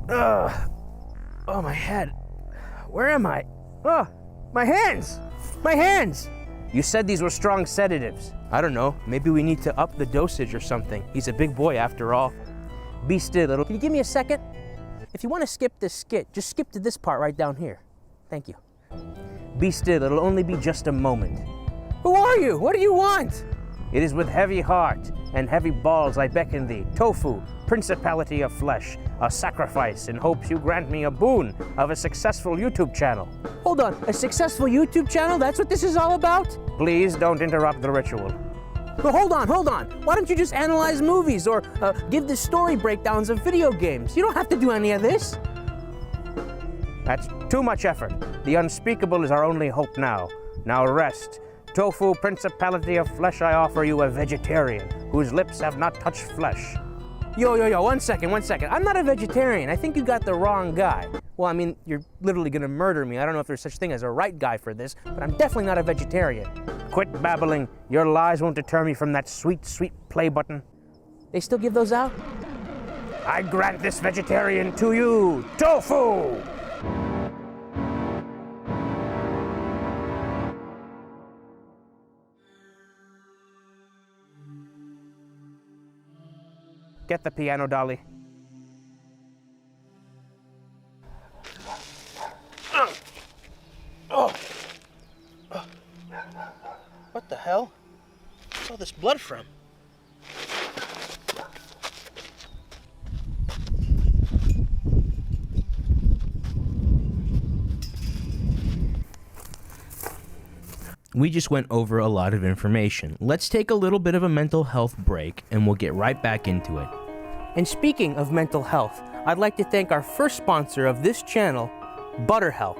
Oh, my head. Where am I? Oh, my hands! My hands! You said these were strong sedatives. I don't know, maybe we need to up the dosage or something. He's a big boy after all. Be still, little. Can you give me a second? If you want to skip this skit, just skip to this part right down here. Thank you. Be still, it'll only be just a moment. Who are you? What do you want? It is with heavy heart and heavy balls I beckon thee, Tofu, principality of flesh, a sacrifice in hopes you grant me a boon of a successful YouTube channel. Hold on, a successful YouTube channel? That's what this is all about? Please don't interrupt the ritual. But hold on. Why don't you just analyze movies or give the story breakdowns of video games? You don't have to do any of this. That's too much effort. The unspeakable is our only hope now. Now rest. Tofu, principality of flesh, I offer you a vegetarian whose lips have not touched flesh. Yo, one second. I'm not a vegetarian. I think you got the wrong guy. Well, I mean, you're literally gonna murder me. I don't know if there's such thing as a right guy for this, but I'm definitely not a vegetarian. Quit babbling. Your lies won't deter me from that sweet, sweet play button. They still give those out? I grant this vegetarian to you, Tofu! Get the piano, Dolly. What the hell? Where's all this blood from? We just went over a lot of information. Let's take a little bit of a mental health break and we'll get right back into it. And speaking of mental health, I'd like to thank our first sponsor of this channel, ButterHelp.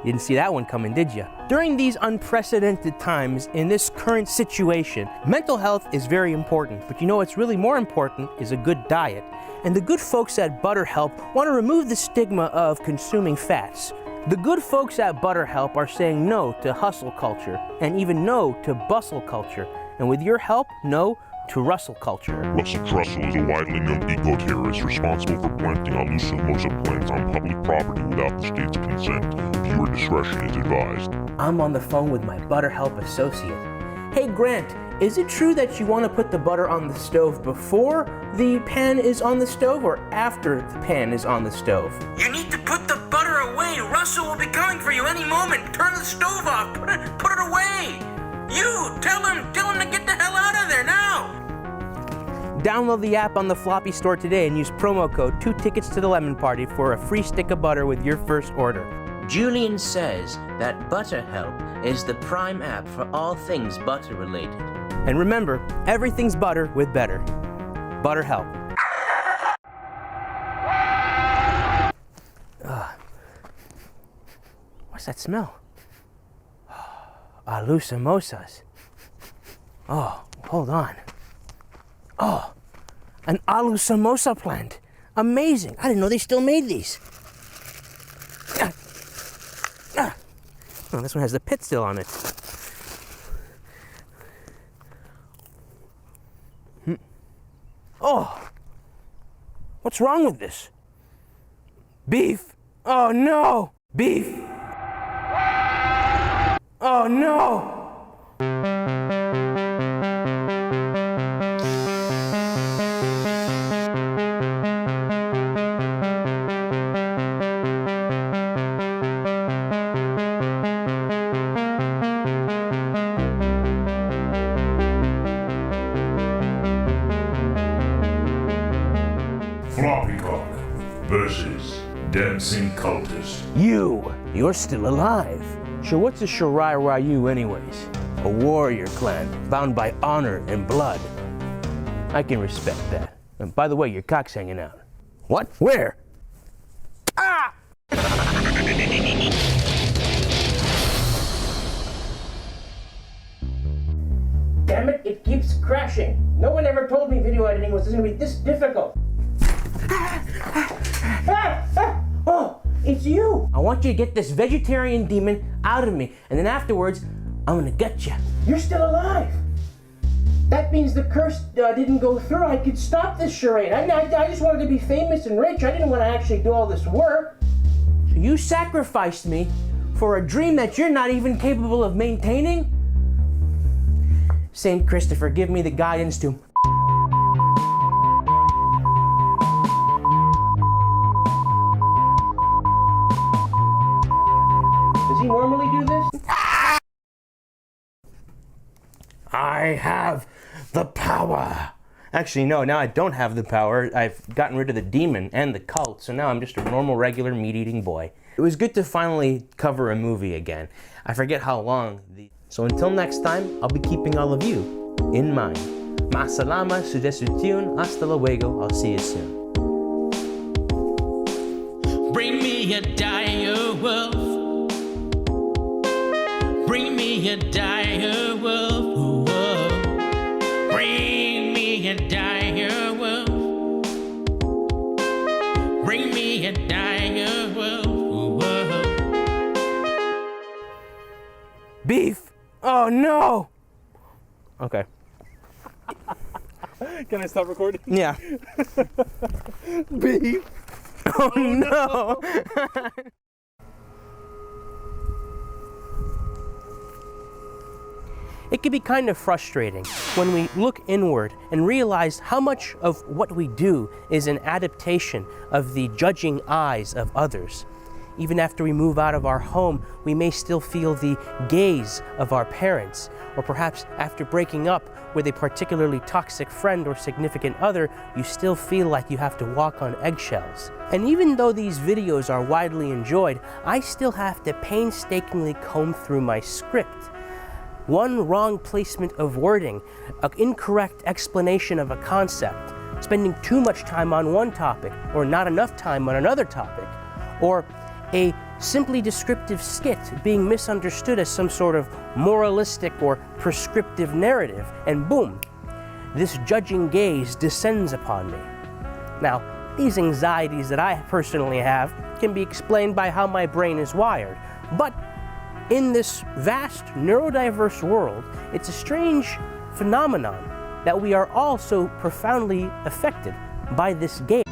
You didn't see that one coming, did you? During these unprecedented times, in this current situation, mental health is very important, but you know what's really more important is a good diet. And the good folks at ButterHelp want to remove the stigma of consuming fats. The good folks at ButterHelp are saying no to hustle culture, and even no to bustle culture, and with your help, no to Russell culture. Russell Trussell is a widely known eco-terrorist responsible for planting Alusa plants on public property without the state's consent. Viewer discretion is advised. I'm on the phone with my ButterHelp associate. Hey Grant, is it true that you want to put the butter on the stove before the pan is on the stove or after the pan is on the stove? You need to put the butter away. Russell will be coming for you any moment. Turn the stove off. Put it away. You, tell him to get the hell out of there now. Download the app on the Floppy Store today and use promo code 2 tickets to the lemon party for a free stick of butter with your first order. Julian says that ButterHelp is the prime app for all things butter related. And remember, everything's butter with better. ButterHelp. What's that smell? Alusamosas. Oh, hold on. Oh, an alusamosa plant. Amazing. I didn't know they still made these. Oh, this one has the pit still on it. Oh, what's wrong with this? Beef. Oh no, beef. Oh no. Peacock versus Dancing Cultist. You're still alive. Sure, what's a Shirai Ryu anyways? A warrior clan, bound by honor and blood. I can respect that. And by the way, your cock's hanging out. What? Where? Ah! Damn it, it keeps crashing. No one ever told me video editing was gonna be this difficult. Oh, it's you! I want you to get this vegetarian demon out of me, and then afterwards, I'm gonna gut you. You're still alive! That means the curse didn't go through. I could stop this charade. I just wanted to be famous and rich. I didn't want to actually do all this work. So you sacrificed me for a dream that you're not even capable of maintaining? Saint Christopher, give me the guidance to... Does he normally do this? I have the power. Actually, no, now I don't have the power. I've gotten rid of the demon and the cult, so now I'm just a normal, regular, meat-eating boy. It was good to finally cover a movie again. I forget how long the... So until next time, I'll be keeping all of you in mind. Ma'asalama, sudesutun, hasta luego, I'll see you soon. Bring me a dire wolf. Bring me a dire wolf. Ooh, bring me a dire wolf. Bring me a dire wolf. Beef! Oh no! Okay. Can I stop recording? Yeah. Beef. Oh no! It can be kind of frustrating when we look inward and realize how much of what we do is an adaptation of the judging eyes of others. Even after we move out of our home, we may still feel the gaze of our parents, or perhaps after breaking up with a particularly toxic friend or significant other, you still feel like you have to walk on eggshells. And even though these videos are widely enjoyed, I still have to painstakingly comb through my script. One wrong placement of wording, an incorrect explanation of a concept, spending too much time on one topic or not enough time on another topic, or a simply descriptive skit being misunderstood as some sort of moralistic or prescriptive narrative, and boom, this judging gaze descends upon me. Now, these anxieties that I personally have can be explained by how my brain is wired, but in this vast neurodiverse world, it's a strange phenomenon that we are all so profoundly affected by this gaze.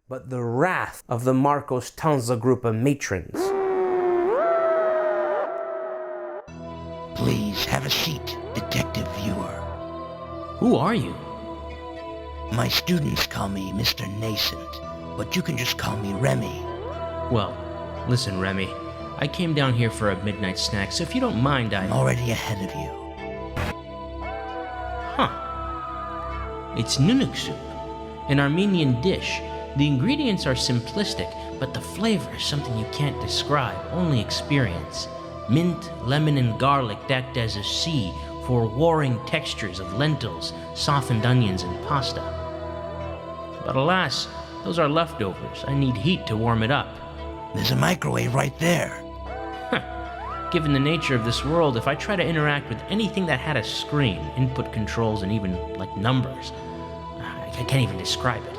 But the wrath of the Marcos Tanza group of matrons. Please have a seat, Detective Vyor. Who are you? My students call me Mr. Nascent, but you can just call me Remy. Well, listen, Remy. I came down here for a midnight snack, so if you don't mind, I'm already ahead of you. Huh. It's nunuk soup, an Armenian dish. The ingredients are simplistic, but the flavor is something you can't describe, only experience. Mint, lemon, and garlic act as a sea for warring textures of lentils, softened onions, and pasta. But alas, those are leftovers. I need heat to warm it up. There's a microwave right there. Given the nature of this world, if I try to interact with anything that had a screen, input controls, and even, like, numbers, I can't even describe it.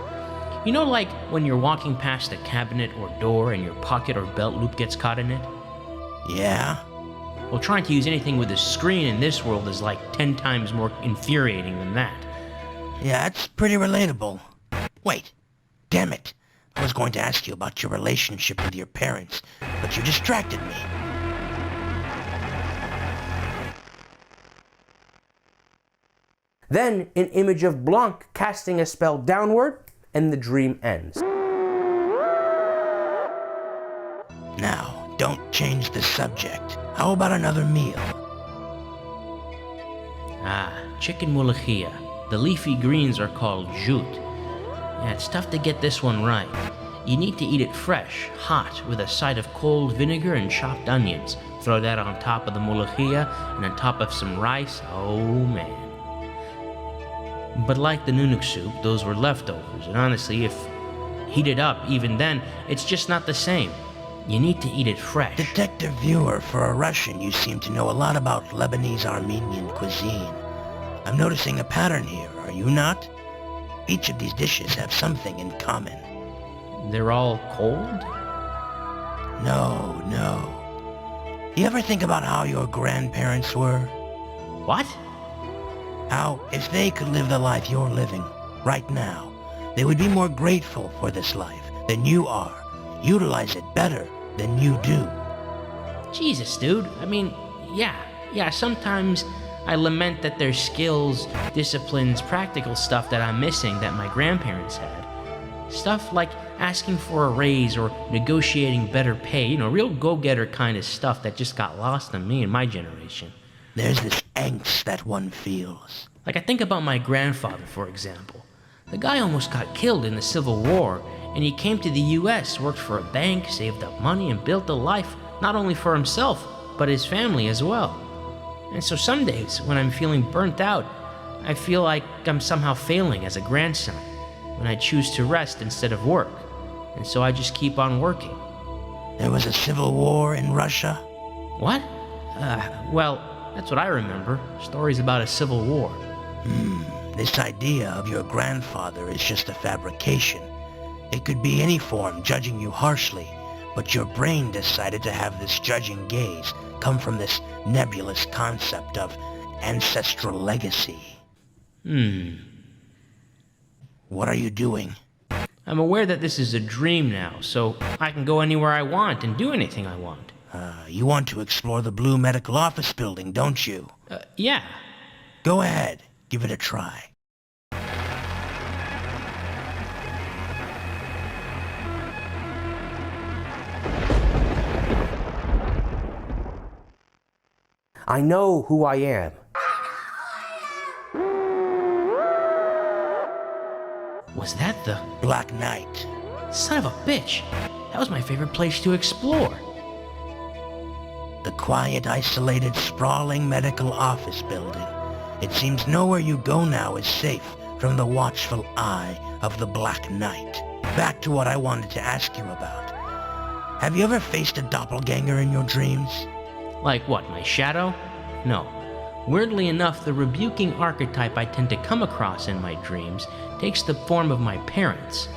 You know, like when you're walking past a cabinet or door and your pocket or belt loop gets caught in it? Yeah? Well, trying to use anything with a screen in this world is like 10 times more infuriating than that. Yeah, it's pretty relatable. Wait, damn it. I was going to ask you about your relationship with your parents, but you distracted me. Then an image of Blanc casting a spell downward, and the dream ends. Now, don't change the subject. How about another meal? Ah, chicken mulukhia. The leafy greens are called jute. Yeah, it's tough to get this one right. You need to eat it fresh, hot, with a side of cold vinegar and chopped onions. Throw that on top of the mulukhia and on top of some rice. Oh man. But like the nunuk soup, those were leftovers, and honestly, if heated up, even then, it's just not the same. You need to eat it fresh. Detective Vyor, for a Russian, you seem to know a lot about Lebanese Armenian cuisine. I'm noticing a pattern here, are you not? Each of these dishes have something in common. They're all cold? No. You ever think about how your grandparents were? What? How, if they could live the life you're living right now, they would be more grateful for this life than you are. Utilize it better than you do. Jesus, dude. I mean, yeah, sometimes I lament that there's skills, disciplines, practical stuff that I'm missing that my grandparents had. Stuff like asking for a raise or negotiating better pay, real go-getter kind of stuff that just got lost on me and my generation. There's this angst that one feels. Like, I think about my grandfather, for example. The guy almost got killed in the Civil War, and he came to the US, worked for a bank, saved up money, and built a life not only for himself, but his family as well. And so some days, when I'm feeling burnt out, I feel like I'm somehow failing as a grandson, when I choose to rest instead of work. And so I just keep on working. There was a civil war in Russia? What? Well, that's what I remember. Stories about a civil war. This idea of your grandfather is just a fabrication. It could be any form judging you harshly, but your brain decided to have this judging gaze come from this nebulous concept of ancestral legacy. What are you doing? I'm aware that this is a dream now, so I can go anywhere I want and do anything I want. You want to explore the blue medical office building, don't you? Yeah. Go ahead. Give it a try. I know who I am. Was that the Black Knight. son of a bitch? That was my favorite place to explore. The quiet, isolated, sprawling medical office building. It seems nowhere you go now is safe from the watchful eye of the Black Knight. Back to what I wanted to ask you about. Have you ever faced a doppelganger in your dreams? Like what, my shadow? No. Weirdly enough, the rebuking archetype I tend to come across in my dreams takes the form of my parents.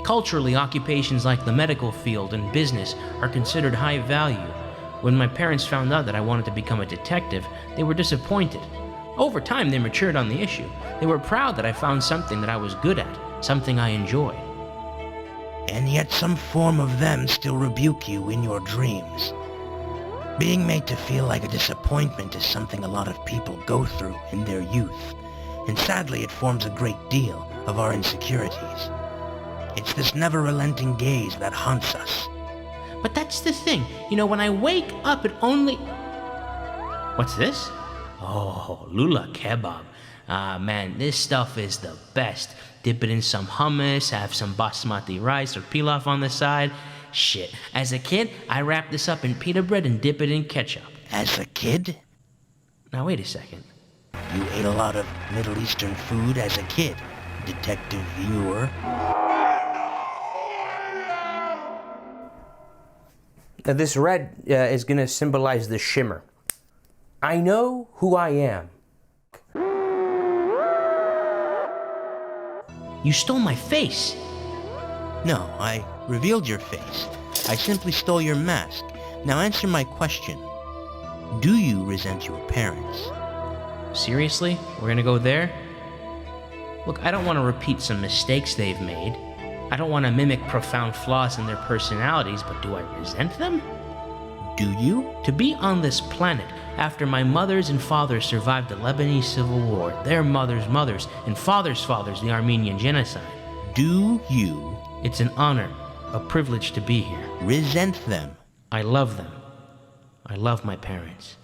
Culturally, occupations like the medical field and business are considered high value. When my parents found out that I wanted to become a detective, they were disappointed. Over time, they matured on the issue. They were proud that I found something that I was good at, something I enjoyed. And yet some form of them still rebuke you in your dreams. Being made to feel like a disappointment is something a lot of people go through in their youth, and sadly it forms a great deal of our insecurities. It's this never-relenting gaze that haunts us. But that's the thing, when I wake up it only... What's this? Oh, Lula kebab. Ah, man, this stuff is the best. Dip it in some hummus, have some basmati rice or pilaf on the side. Shit, as a kid, I wrap this up in pita bread and dip it in ketchup. As a kid? Now wait a second. You ate a lot of Middle Eastern food as a kid, Detective Vyor. Now, this red is going to symbolize the shimmer. I know who I am. You stole my face. No, I revealed your face. I simply stole your mask. Now answer my question. Do you resent your parents? Seriously? We're gonna go there? Look, I don't want to repeat some mistakes they've made. I don't want to mimic profound flaws in their personalities, but do I resent them? Do you? To be on this planet after my mothers and fathers survived the Lebanese Civil War, their mothers' mothers, and fathers' fathers the Armenian Genocide. Do you? It's an honor, a privilege to be here. Resent them? I love them. I love my parents.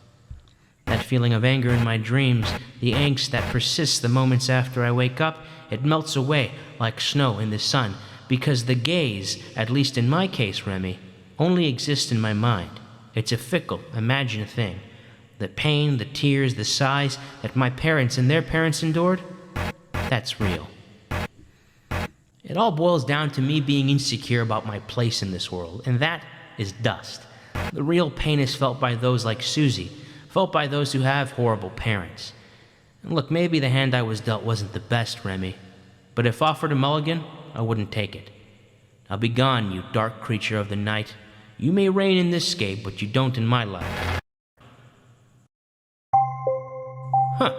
That feeling of anger in my dreams, the angst that persists the moments after I wake up, it melts away like snow in the sun, because the gaze, at least in my case, Remy, only exists in my mind. It's a fickle, imagined thing. The pain, the tears, the sighs that my parents and their parents endured, that's real. It all boils down to me being insecure about my place in this world, and that is dust. The real pain is felt by those like Susie, felt by those who have horrible parents. And look, maybe the hand I was dealt wasn't the best, Remy, but if offered a mulligan, I wouldn't take it. Now be gone, you dark creature of the night. You may reign in this scape, but you don't in my life. Huh.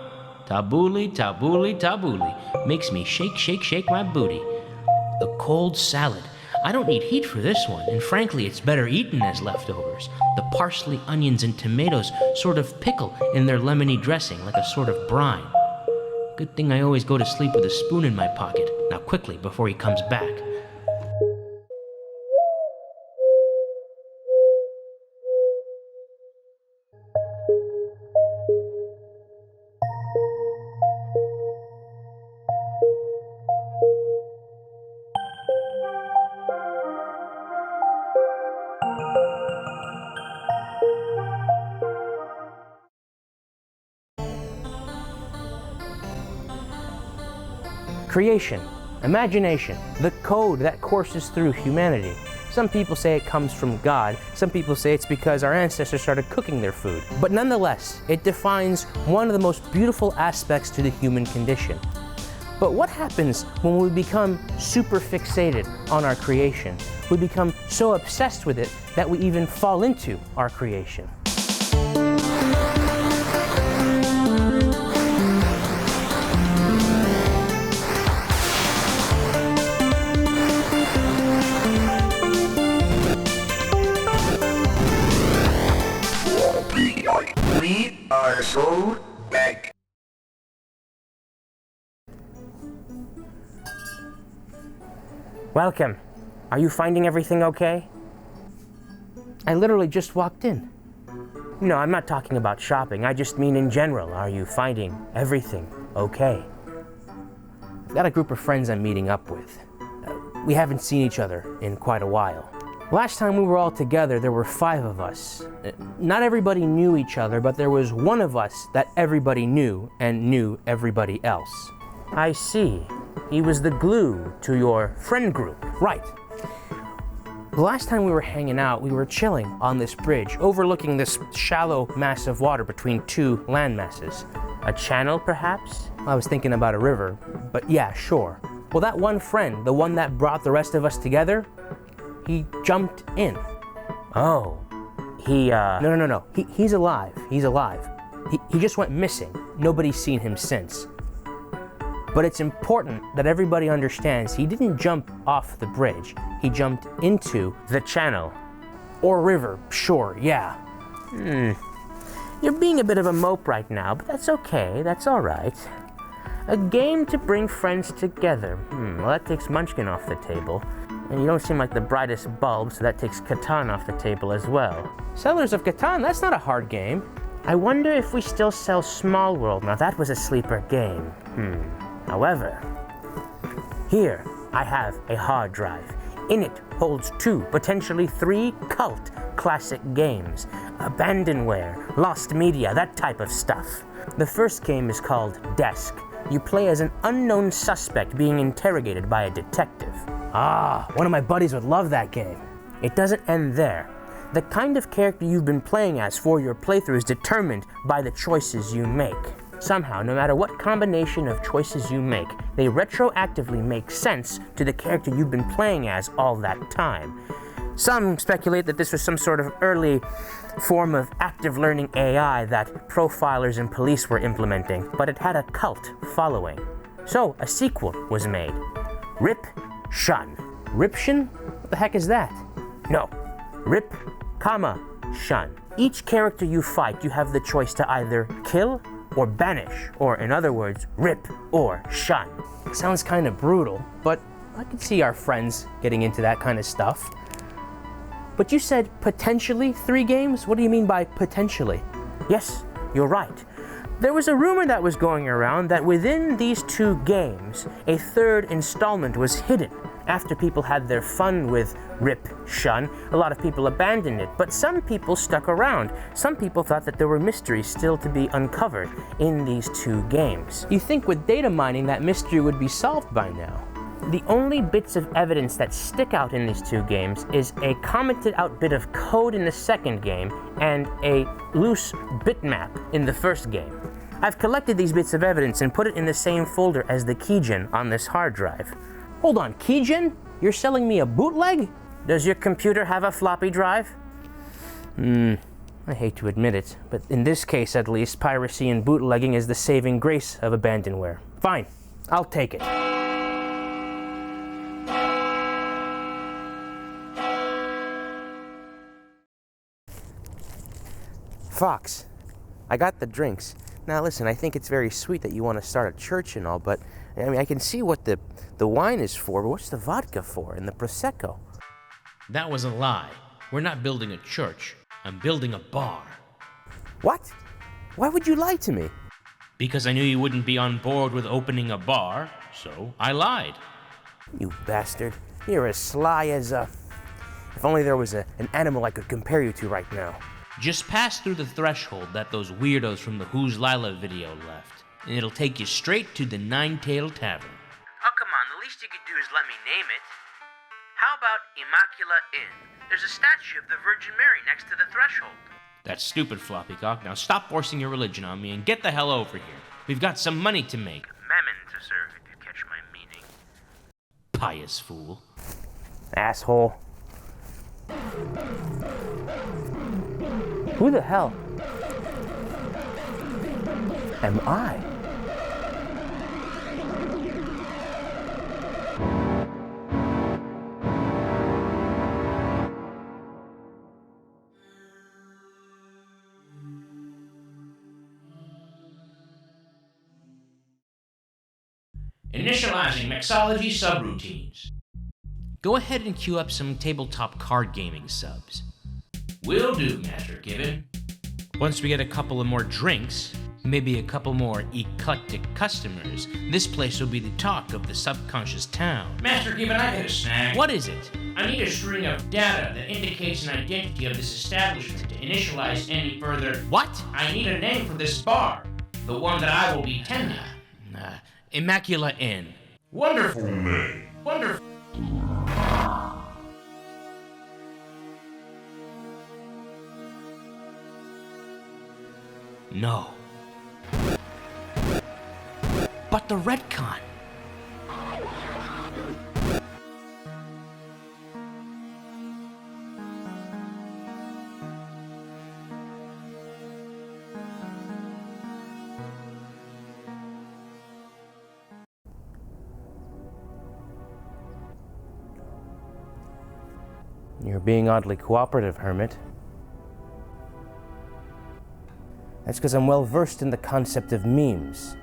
Tabbouleh, tabbouleh, tabbouleh. Makes me shake, shake, shake my booty. The cold salad. I don't need heat for this one, and frankly, it's better eaten as leftovers. The parsley, onions, and tomatoes sort of pickle in their lemony dressing like a sort of brine. Good thing I always go to sleep with a spoon in my pocket. Now quickly, before he comes back. Creation, imagination, the code that courses through humanity. Some people say it comes from God, some people say it's because our ancestors started cooking their food. But nonetheless, it defines one of the most beautiful aspects to the human condition. But what happens when we become super fixated on our creation? We become so obsessed with it that we even fall into our creation. We are so back. Welcome. Are you finding everything okay? I literally just walked in. No, I'm not talking about shopping. I just mean in general. Are you finding everything okay? I've got a group of friends I'm meeting up with. We haven't seen each other in quite a while. Last time we were all together, there were 5 of us. Not everybody knew each other, but there was one of us that everybody knew and knew everybody else. I see. He was the glue to your friend group. Right. The last time we were hanging out, we were chilling on this bridge, overlooking this shallow mass of water between 2 land masses. A channel, perhaps? I was thinking about a river, but yeah, sure. Well, that one friend, the one that brought the rest of us together, he jumped in. Oh, No. He's alive. He's alive. He just went missing. Nobody's seen him since. But it's important that everybody understands he didn't jump off the bridge. He jumped into the channel. Or river, sure, yeah. You're being a bit of a mope right now, but that's okay. That's all right. A game to bring friends together. Well, that takes Munchkin off the table. And you don't seem like the brightest bulb, so that takes Catan off the table as well. Settlers of Catan, that's not a hard game. I wonder if we still sell Small World. Now that was a sleeper game. However, here I have a hard drive. In it holds 2, potentially 3 cult classic games. Abandonware, lost media, that type of stuff. The first game is called Desk. You play as an unknown suspect being interrogated by a detective. Ah, one of my buddies would love that game. It doesn't end there. The kind of character you've been playing as for your playthrough is determined by the choices you make. Somehow, no matter what combination of choices you make, they retroactively make sense to the character you've been playing as all that time. Some speculate that this was some sort of early form of active learning AI that profilers and police were implementing, but it had a cult following. So, a sequel was made. RIP SHUN. Ription? What the heck is that? No. RIP, SHUN. Each character you fight, you have the choice to either kill or banish, or in other words, rip or shun. Sounds kind of brutal, but I could see our friends getting into that kind of stuff. But you said potentially 3 games? What do you mean by potentially? Yes, you're right. There was a rumor that was going around that within these 2 games, a 3rd installment was hidden. After people had their fun with RIP SHUN, a lot of people abandoned it, but some people stuck around. Some people thought that there were mysteries still to be uncovered in these 2 games. You think with data mining that mystery would be solved by now? The only bits of evidence that stick out in these two games is a commented out bit of code in the second game and a loose bitmap in the first game. I've collected these bits of evidence and put it in the same folder as the keygen on this hard drive. Hold on, keygen? You're selling me a bootleg? Does your computer have a floppy drive? I hate to admit it, but in this case at least, piracy and bootlegging is the saving grace of abandonware. Fine, I'll take it. Fox, I got the drinks. Now listen, I think it's very sweet that you want to start a church and all, but I mean, I can see what the wine is for, but what's the vodka for and the Prosecco? That was a lie. We're not building a church. I'm building a bar. What? Why would you lie to me? Because I knew you wouldn't be on board with opening a bar, so I lied. You bastard. You're as sly as if only there was an animal I could compare you to right now. Just pass through the threshold that those weirdos from the Who's Lila video left, and it'll take you straight to the Nine-Tailed Tavern. Oh, come on, the least you could do is let me name it. How about Immacula Inn? There's a statue of the Virgin Mary next to the threshold. That's stupid, Floppycock. Now stop forcing your religion on me and get the hell over here. We've got some money to make. Mammon to serve, if you catch my meaning. Pious fool. Asshole. Who the hell am I? Initializing mixology subroutines. Go ahead and queue up some tabletop card gaming subs. Will do, Master Gibbon. Once we get a couple of more drinks, maybe a couple more eclectic customers, this place will be the talk of the subconscious town. Master Gibbon, I got a snag. What is it? I need a string of data that indicates an identity of this establishment to initialize any further... What? I need a name for this bar. The one that I will be tending. Immacula Inn. Wonderful name. Wonderful. No. But the retcon. You're being oddly cooperative, Hermit. That's because I'm well versed in the concept of memes,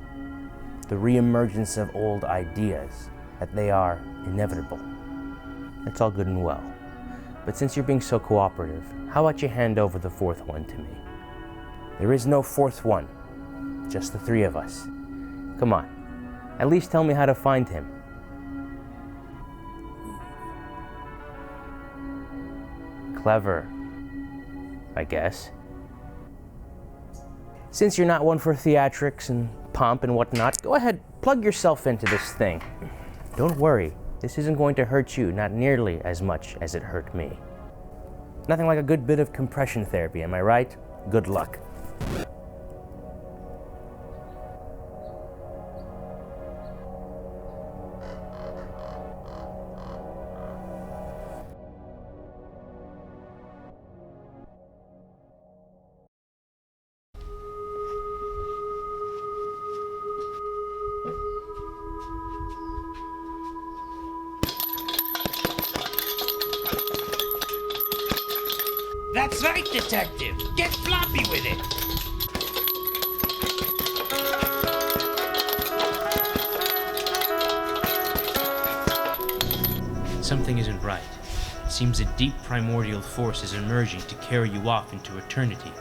the reemergence of old ideas, that they are inevitable. That's all good and well. But since you're being so cooperative, how about you hand over the fourth one to me? There is no fourth one, just the three of us. Come on, at least tell me how to find him. Clever, I guess. Since you're not one for theatrics and pomp and whatnot, go ahead, plug yourself into this thing. Don't worry, this isn't going to hurt you, not nearly as much as it hurt me. Nothing like a good bit of compression therapy, am I right? Good luck. That's right, detective. Get floppy with it. Something isn't right. It seems a deep primordial force is emerging to carry you off into eternity.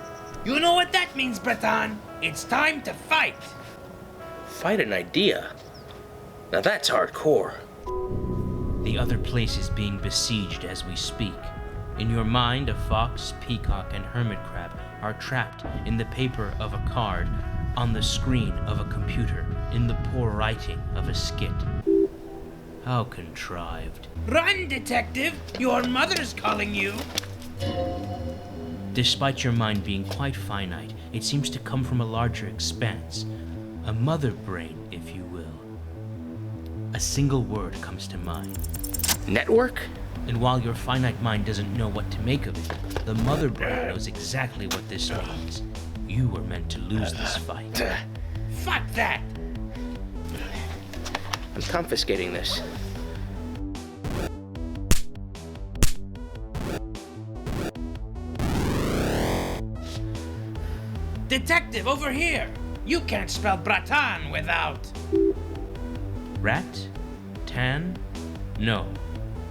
You know what that means, Breton? It's time to fight. Fight an idea? Now that's hardcore. The other place is being besieged as we speak. In your mind, a fox, peacock, and hermit crab are trapped in the paper of a card, on the screen of a computer, in the poor writing of a skit. How contrived. Run, detective! Your mother's calling you! Despite your mind being quite finite, it seems to come from a larger expanse. A mother brain, if you will. A single word comes to mind. Network? And while your finite mind doesn't know what to make of it, the mother brain knows exactly what this means. You were meant to lose this fight. Fuck that! I'm confiscating this. Detective, over here! You can't spell Bratan without... Rat? Tan? No.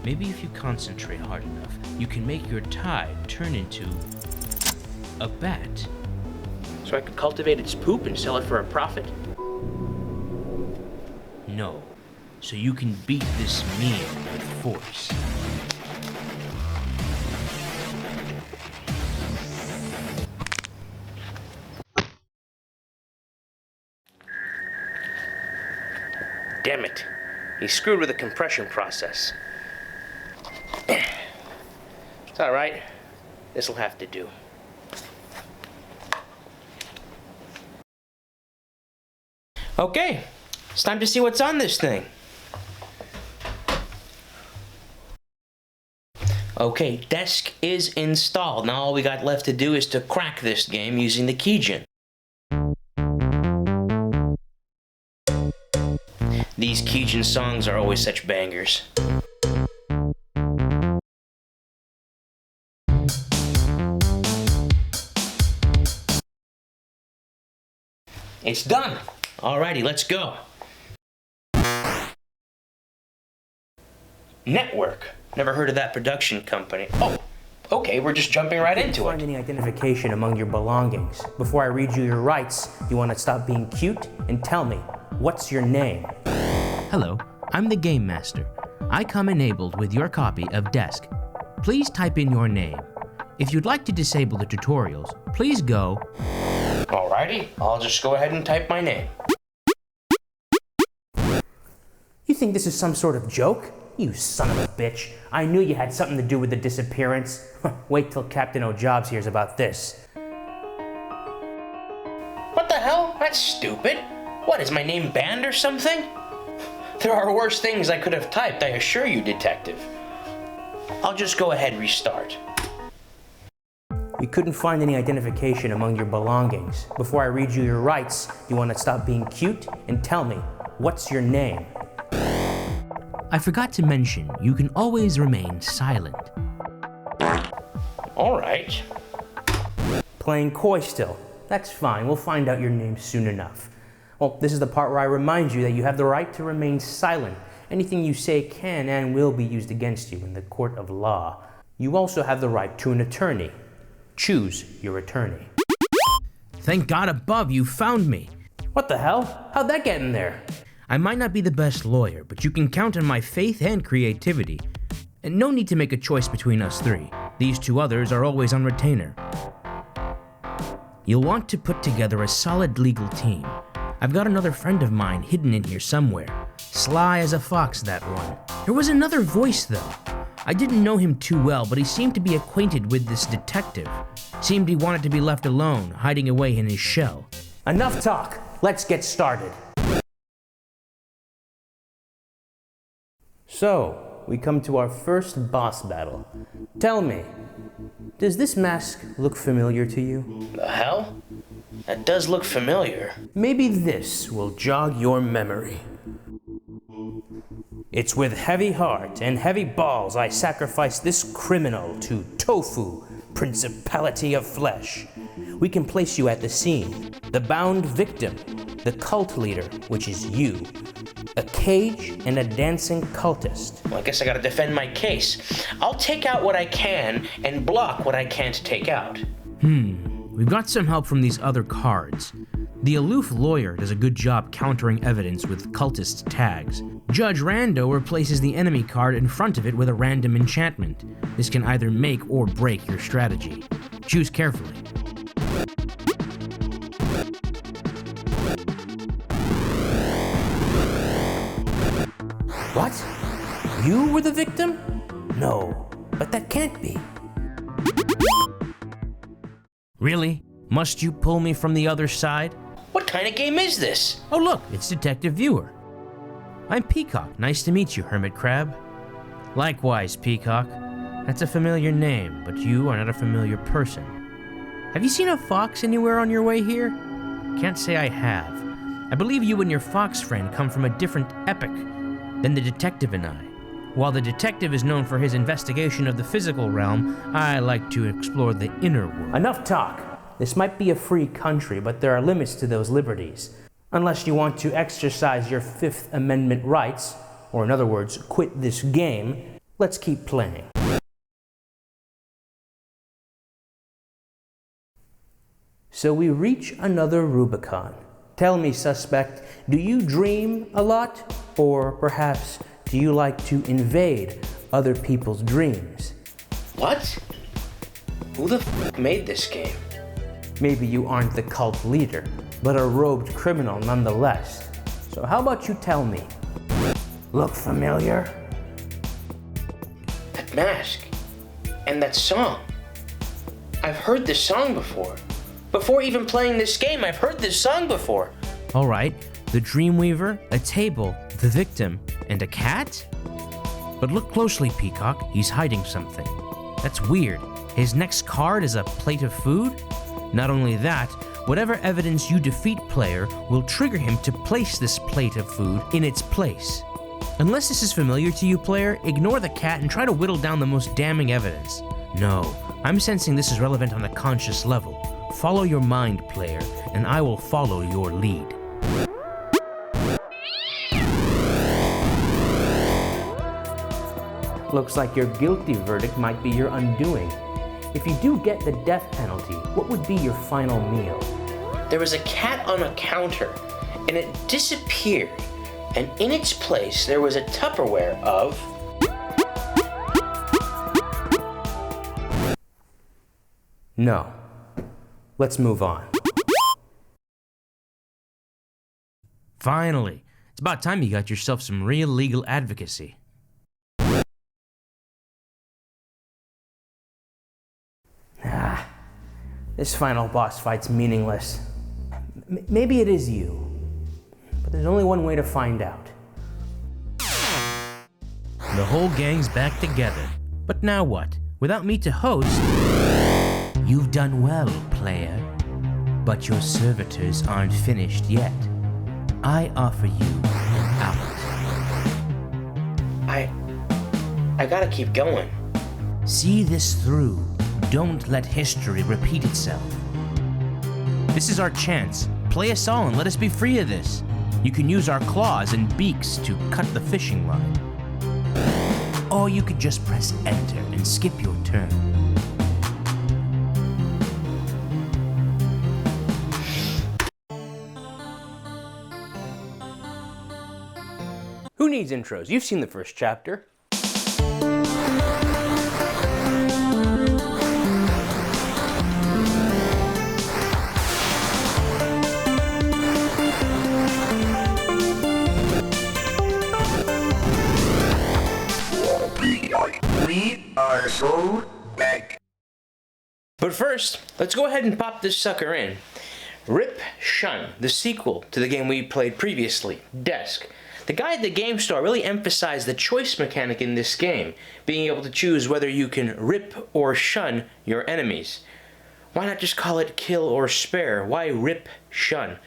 Maybe if you concentrate hard enough, you can make your tide turn into... a bat. So I could cultivate its poop and sell it for a profit? No. So you can beat this meme with force. Damn it. He screwed with the compression process. It's alright. This'll have to do. Okay, it's time to see what's on this thing. Okay, desk is installed. Now all we got left to do is to crack this game using the keygen. These keygen songs are always such bangers. It's done. Alrighty, let's go. Network. Never heard of that production company. Oh, okay, we're just jumping right into it. Find any identification among your belongings. Before I read you your rights, you want to stop being cute and tell me, what's your name? Hello, I'm the Game Master. I come enabled with your copy of Desk. Please type in your name. If you'd like to disable the tutorials, please go... Alrighty, I'll just go ahead and type my name. You think this is some sort of joke? You son of a bitch. I knew you had something to do with the disappearance. Wait till Captain O'Jobs hears about this. What the hell? That's stupid. What, is my name banned or something? There are worse things I could have typed, I assure you, Detective. I'll just go ahead and restart. We couldn't find any identification among your belongings. Before I read you your rights, you want to stop being cute and tell me, what's your name? I forgot to mention, you can always remain silent. Alright. Playing coy still. That's fine, we'll find out your name soon enough. Well, this is the part where I remind you that you have the right to remain silent. Anything you say can and will be used against you in the court of law. You also have the right to an attorney. Choose your attorney. Thank God above you found me. What the hell? How'd that get in there? I might not be the best lawyer, but you can count on my faith and creativity. And no need to make a choice between us three. These two others are always on retainer. You'll want to put together a solid legal team. I've got another friend of mine hidden in here somewhere. Sly as a fox, that one. There was another voice, though. I didn't know him too well, but he seemed to be acquainted with this detective. Seemed he wanted to be left alone, hiding away in his shell. Enough talk. Let's get started. So, we come to our first boss battle. Tell me, does this mask look familiar to you? The hell? That does look familiar. Maybe this will jog your memory. It's with heavy heart and heavy balls I sacrifice this criminal to Tofu, Principality of Flesh. We can place you at the scene, the bound victim, the cult leader, which is you, a cage and a dancing cultist. Well, I guess I gotta defend my case. I'll take out what I can and block what I can't take out. We've got some help from these other cards. The aloof lawyer does a good job countering evidence with cultist tags. Judge Rando replaces the enemy card in front of it with a random enchantment. This can either make or break your strategy. Choose carefully. What? You were the victim? No, but that can't be. Really? Must you pull me from the other side? What kind of game is this? Oh look, it's Detective Vyor. I'm Peacock. Nice to meet you, Hermit Crab. Likewise, Peacock. That's a familiar name, but you are not a familiar person. Have you seen a fox anywhere on your way here? Can't say I have. I believe you and your fox friend come from a different epoch than the detective and I. While the detective is known for his investigation of the physical realm, I like to explore the inner world. Enough talk. This might be a free country, but there are limits to those liberties. Unless you want to exercise your Fifth Amendment rights, or in other words, quit this game, let's keep playing. So we reach another Rubicon. Tell me, suspect, do you dream a lot? Or perhaps, do you like to invade other people's dreams? What? Who the f made this game? Maybe you aren't the cult leader, but a robed criminal nonetheless. So how about you tell me? Look familiar? That mask. And that song. I've heard this song before. Before even playing this game, I've heard this song before. Alright, the Dreamweaver, a table, the victim, and a cat? But look closely, Peacock. He's hiding something. That's weird. His next card is a plate of food? Not only that, whatever evidence you defeat, player, will trigger him to place this plate of food in its place. Unless this is familiar to you, player, ignore the cat and try to whittle down the most damning evidence. No, I'm sensing this is relevant on a conscious level. Follow your mind, player, and I will follow your lead. Looks like your guilty verdict might be your undoing. If you do get the death penalty, what would be your final meal? There was a cat on a counter, and it disappeared. And in its place, there was a Tupperware of... No. Let's move on. Finally, it's about time you got yourself some real legal advocacy. This final boss fight's meaningless. Maybe it is you, but there's only one way to find out. The whole gang's back together. But now what? Without me to host... You've done well, player. But your servitors aren't finished yet. I offer you out. I gotta keep going. See this through. Don't let history repeat itself. This is our chance. Play us all and let us be free of this. You can use our claws and beaks to cut the fishing line. Or you could just press enter and skip your turn. Who needs intros? You've seen the first chapter. We are so back. But first, let's go ahead and pop this sucker in. Rip SHUN, the sequel to the game we played previously, Desk. The guy at the game store really emphasized the choice mechanic in this game, being able to choose whether you can rip or shun your enemies. Why not just call it kill or spare? Why rip SHUN?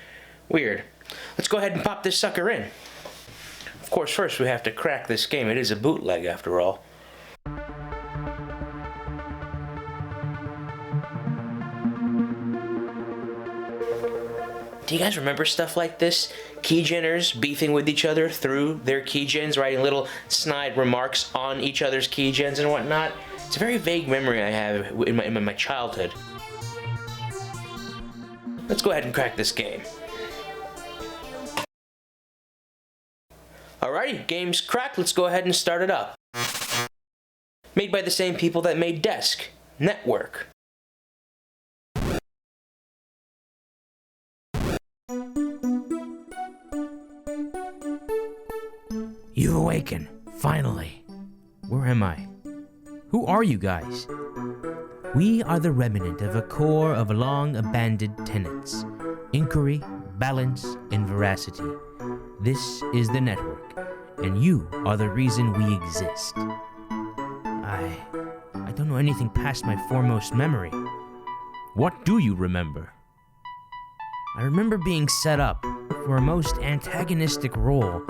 Weird. Let's go ahead and pop this sucker in. Of course, first we have to crack this game. It is a bootleg after all. Do you guys remember stuff like this? Keygeners beefing with each other through their keygens, writing little snide remarks on each other's keygens and whatnot? It's a very vague memory I have in my childhood. Let's go ahead and crack this game. Alrighty, game's cracked. Let's go ahead and start it up. Made by the same people that made Desk, Network. You've awakened, finally. Where am I? Who are you guys? We are the remnant of a core of long-abandoned tenets. Inquiry, balance, and veracity. This is the network, and you are the reason we exist. I don't know anything past my foremost memory. What do you remember? I remember being set up for a most antagonistic role.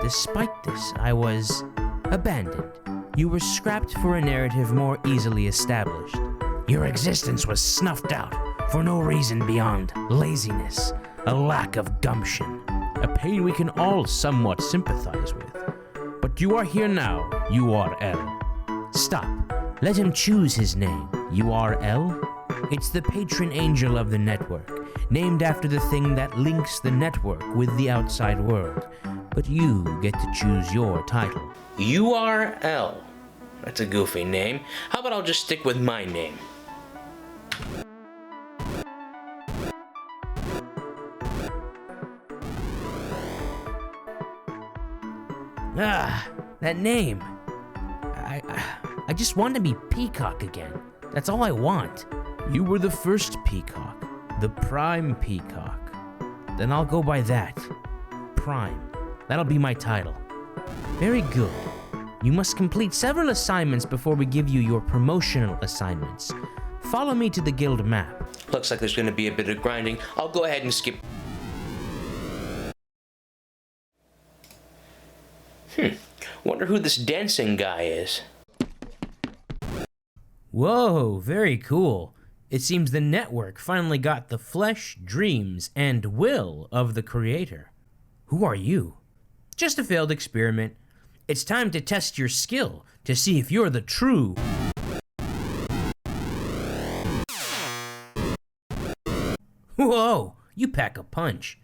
Despite this, I was abandoned. You were scrapped for a narrative more easily established. Your existence was snuffed out for no reason beyond laziness, a lack of gumption. A pain we can all somewhat sympathize with. But you are here now, URL. Stop. Let him choose his name. URL? It's the patron angel of the network, named after the thing that links the network with the outside world. But you get to choose your title. URL. That's a goofy name. How about I'll just stick with my name? That name. I just want to be Peacock again. That's all I want. You were the first Peacock, the Prime Peacock. Then I'll go by that. Prime. That'll be my title. Very good. You must complete several assignments before we give you your promotional assignments. Follow me to the guild map. Looks like there's going to be a bit of grinding. I'll go ahead and skip. Wonder who this dancing guy is. Whoa, very cool. It seems the network finally got the flesh, dreams, and will of the creator. Who are you? Just a failed experiment. It's time to test your skill to see if you're the true... Whoa, you pack a punch.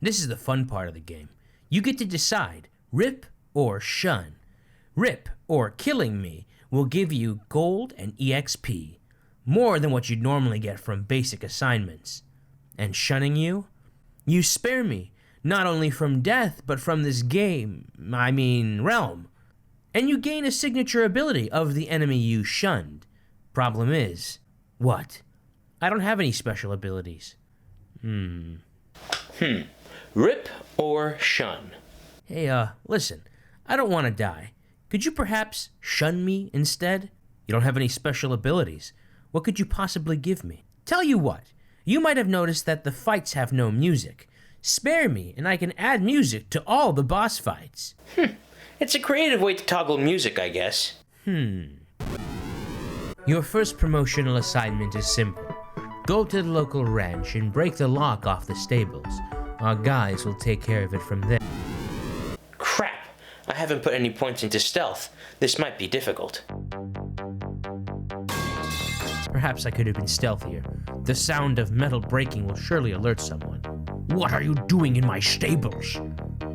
This is the fun part of the game. You get to decide, rip or shun. Rip, or killing me, will give you gold and EXP, more than what you'd normally get from basic assignments. And shunning you? You spare me, not only from death, but from this realm. And you gain a signature ability of the enemy you shunned. Problem is, what? I don't have any special abilities. Rip or shun? Hey, listen, I don't want to die. Could you perhaps shun me instead? You don't have any special abilities. What could you possibly give me? Tell you what, you might have noticed that the fights have no music. Spare me, and I can add music to all the boss fights. It's a creative way to toggle music, I guess. Your first promotional assignment is simple. Go to the local ranch and break the lock off the stables. Our guys will take care of it from there. Crap! I haven't put any points into stealth. This might be difficult. Perhaps I could have been stealthier. The sound of metal breaking will surely alert someone. What are you doing in my stables?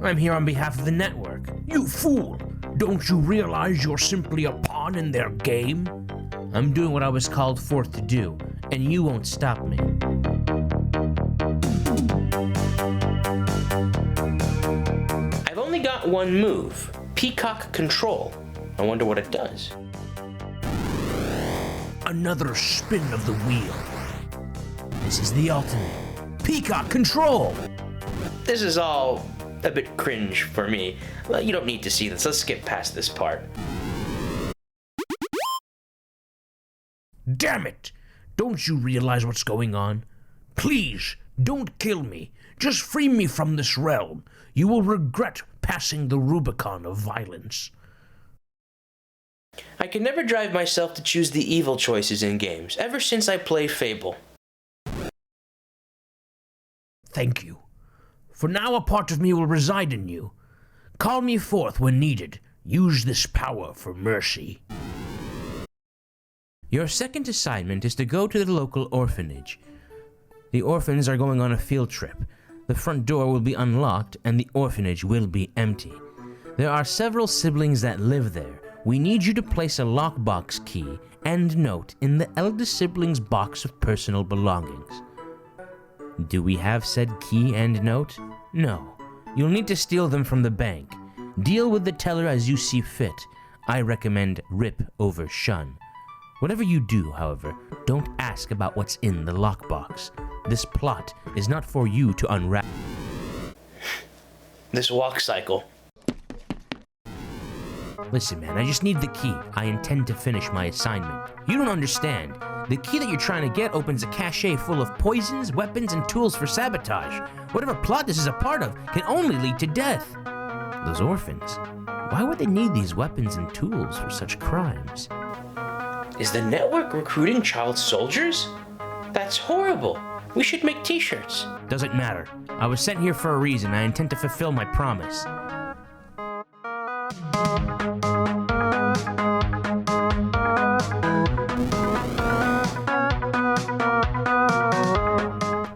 I'm here on behalf of the network. You fool! Don't you realize you're simply a pawn in their game? I'm doing what I was called forth to do, and you won't stop me. I've only got one move, Peacock Control. I wonder what it does. Another spin of the wheel. This is the ultimate. Peacock Control! This is all a bit cringe for me. Well, you don't need to see this. Let's skip past this part. Damn it! Don't you realize what's going on? Please, don't kill me. Just free me from this realm. You will regret passing the Rubicon of violence. I can never drive myself to choose the evil choices in games, ever since I played Fable. Thank you. For now a part of me will reside in you. Call me forth when needed. Use this power for mercy. Your second assignment is to go to the local orphanage. The orphans are going on a field trip. The front door will be unlocked and the orphanage will be empty. There are several siblings that live there. We need you to place a lockbox key and note in the eldest sibling's box of personal belongings. Do we have said key and note? No. You'll need to steal them from the bank. Deal with the teller as you see fit. I recommend rip over shun. Whatever you do, however, don't ask about what's in the lockbox. This plot is not for you to unwrap. This walk cycle. Listen, man, I just need the key. I intend to finish my assignment. You don't understand. The key that you're trying to get opens a cache full of poisons, weapons, and tools for sabotage. Whatever plot this is a part of can only lead to death. Those orphans, why would they need these weapons and tools for such crimes? Is the network recruiting child soldiers? That's horrible. We should make t-shirts. Doesn't matter. I was sent here for a reason. I intend to fulfill my promise.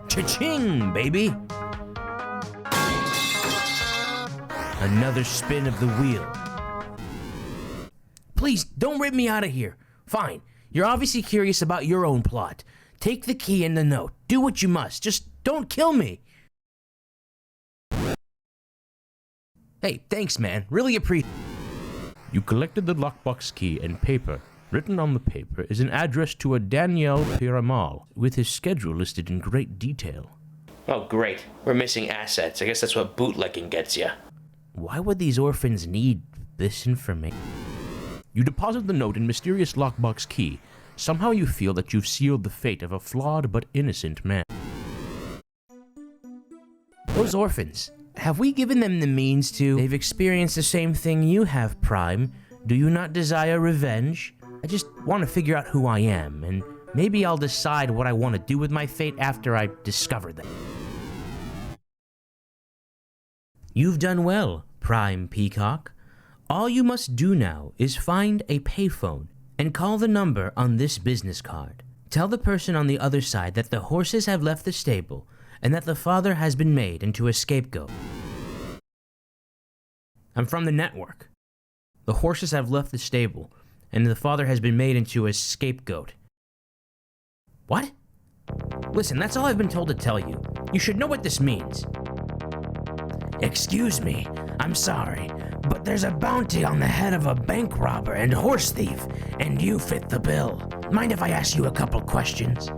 Cha-ching, baby! Another spin of the wheel. Please, don't rip me out of here. Fine, you're obviously curious about your own plot. Take the key and the note. Do what you must. Just don't kill me. Hey, thanks, man. Really appreciate. You collected the lockbox key and paper. Written on the paper is an address to a Daniel Piramal, with his schedule listed in great detail. Oh, great. We're missing assets. I guess that's what bootlegging gets you. Why would these orphans need this information? You deposit the note and mysterious lockbox key. Somehow you feel that you've sealed the fate of a flawed but innocent man. Those orphans, have we given them the means to... They've experienced the same thing you have, Prime. Do you not desire revenge? I just want to figure out who I am, and maybe I'll decide what I want to do with my fate after I discover them. You've done well, Prime Peacock. All you must do now is find a payphone and call the number on this business card. Tell the person on the other side that the horses have left the stable and that the father has been made into a scapegoat. I'm from the network. The horses have left the stable and the father has been made into a scapegoat. What? Listen, that's all I've been told to tell you. You should know what this means. Excuse me, I'm sorry, but there's a bounty on the head of a bank robber and horse thief, and you fit the bill. Mind if I ask you a couple questions?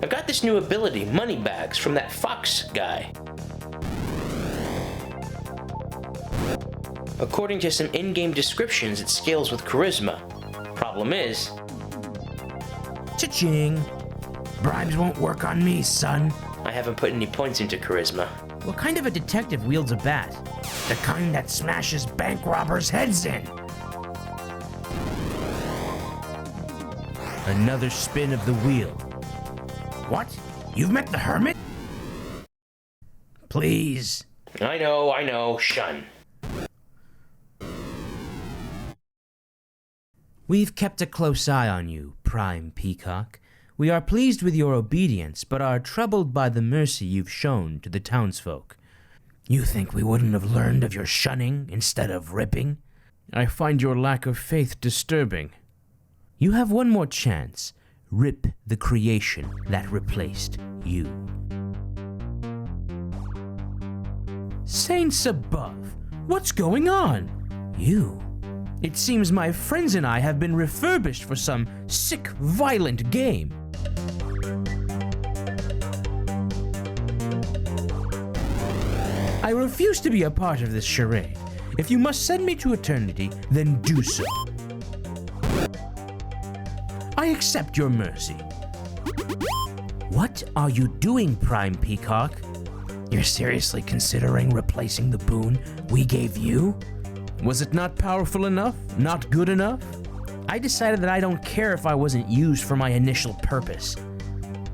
I've got this new ability, Moneybags, from that Fox guy. According to some in-game descriptions, it scales with charisma. Problem is... Cha-ching! Bribes won't work on me, son. I haven't put any points into charisma. What kind of a detective wields a bat? The kind that smashes bank robbers' heads in. Another spin of the wheel. What? You've met the Hermit? Please. I know, shun. We've kept a close eye on you, Prime Peacock. We are pleased with your obedience, but are troubled by the mercy you've shown to the townsfolk. You think we wouldn't have learned of your shunning instead of ripping? I find your lack of faith disturbing. You have one more chance. Rip the creation that replaced you. Saints above, what's going on? You. It seems my friends and I have been refurbished for some sick, violent game. I refuse to be a part of this charade. If you must send me to eternity, then do so. I accept your mercy. What are you doing, Prime Peacock? You're seriously considering replacing the boon we gave you? Was it not powerful enough? Not good enough? I decided that I don't care if I wasn't used for my initial purpose.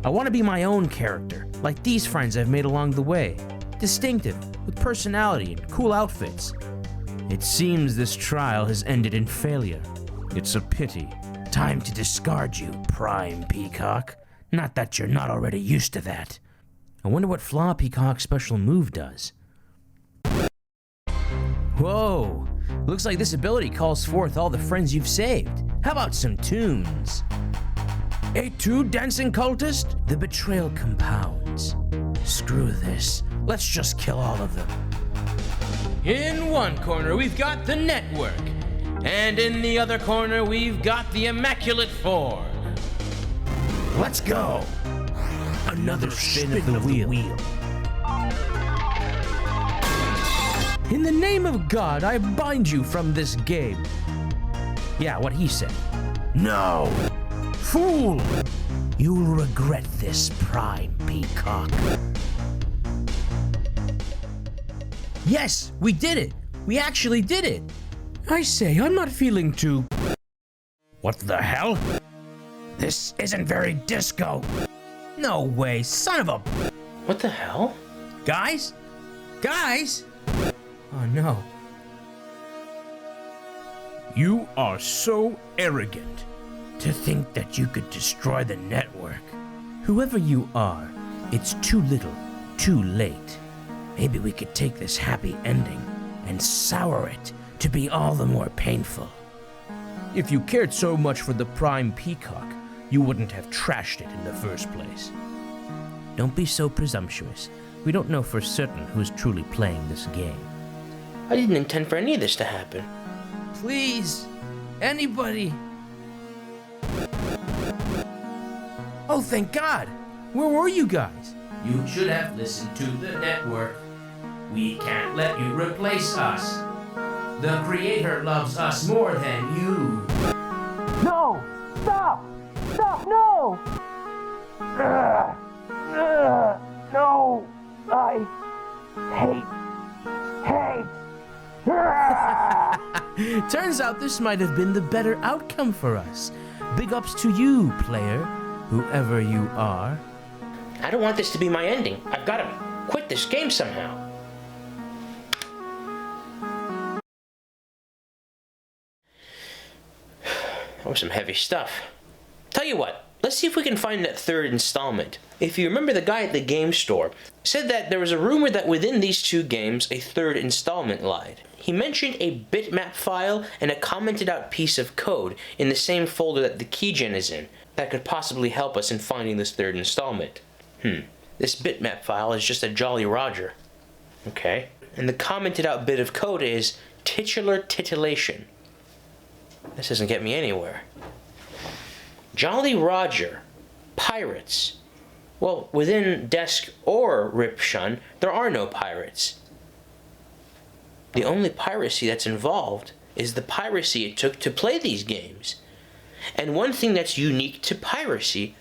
I want to be my own character, like these friends I've made along the way. Distinctive, with personality and cool outfits. It seems this trial has ended in failure. It's a pity. Time to discard you, Prime Peacock. Not that you're not already used to that. I wonder what Flaw Peacock's special move does. Whoa! Looks like this ability calls forth all the friends you've saved. How about some tunes? A2 dancing cultist? The betrayal compounds. Screw this. Let's just kill all of them. In one corner, we've got the network. And in the other corner, we've got the Immaculate Four. Let's go! Another spin of the wheel. In the name of God, I bind you from this game. Yeah, what he said. No! Fool! You'll regret this, Prime Peacock. Yes, we did it. We actually did it. I say, I'm not feeling too... What the hell? This isn't very disco. No way, son of a... What the hell? Guys? Guys? Oh no. You are so arrogant to think that you could destroy the network. Whoever you are, it's too little, too late. Maybe we could take this happy ending and sour it to be all the more painful. If you cared so much for the Prime Peacock, you wouldn't have trashed it in the first place. Don't be so presumptuous. We don't know for certain who's truly playing this game. I didn't intend for any of this to happen. Please, anybody. Oh, thank God. Where were you guys? You should have listened to the network. We can't let you replace us. The Creator loves us more than you. No! Stop! Stop! No! No! I hate. Turns out this might have been the better outcome for us. Big ups to you, player, whoever you are. I don't want this to be my ending. I've got to quit this game somehow. That was some heavy stuff. Tell you what, let's see if we can find that third installment. If you remember, the guy at the game store said that there was a rumor that within these two games, a third installment lied. He mentioned a bitmap file and a commented out piece of code in the same folder that the keygen is in that could possibly help us in finding this third installment. This bitmap file is just a Jolly Roger. Okay. And the commented out bit of code is titular titillation. This doesn't get me anywhere. Jolly Roger. Pirates. Well, within Desk or RIP SHUN, there are no pirates. The only piracy that's involved is the piracy it took to play these games. And one thing that's unique to piracy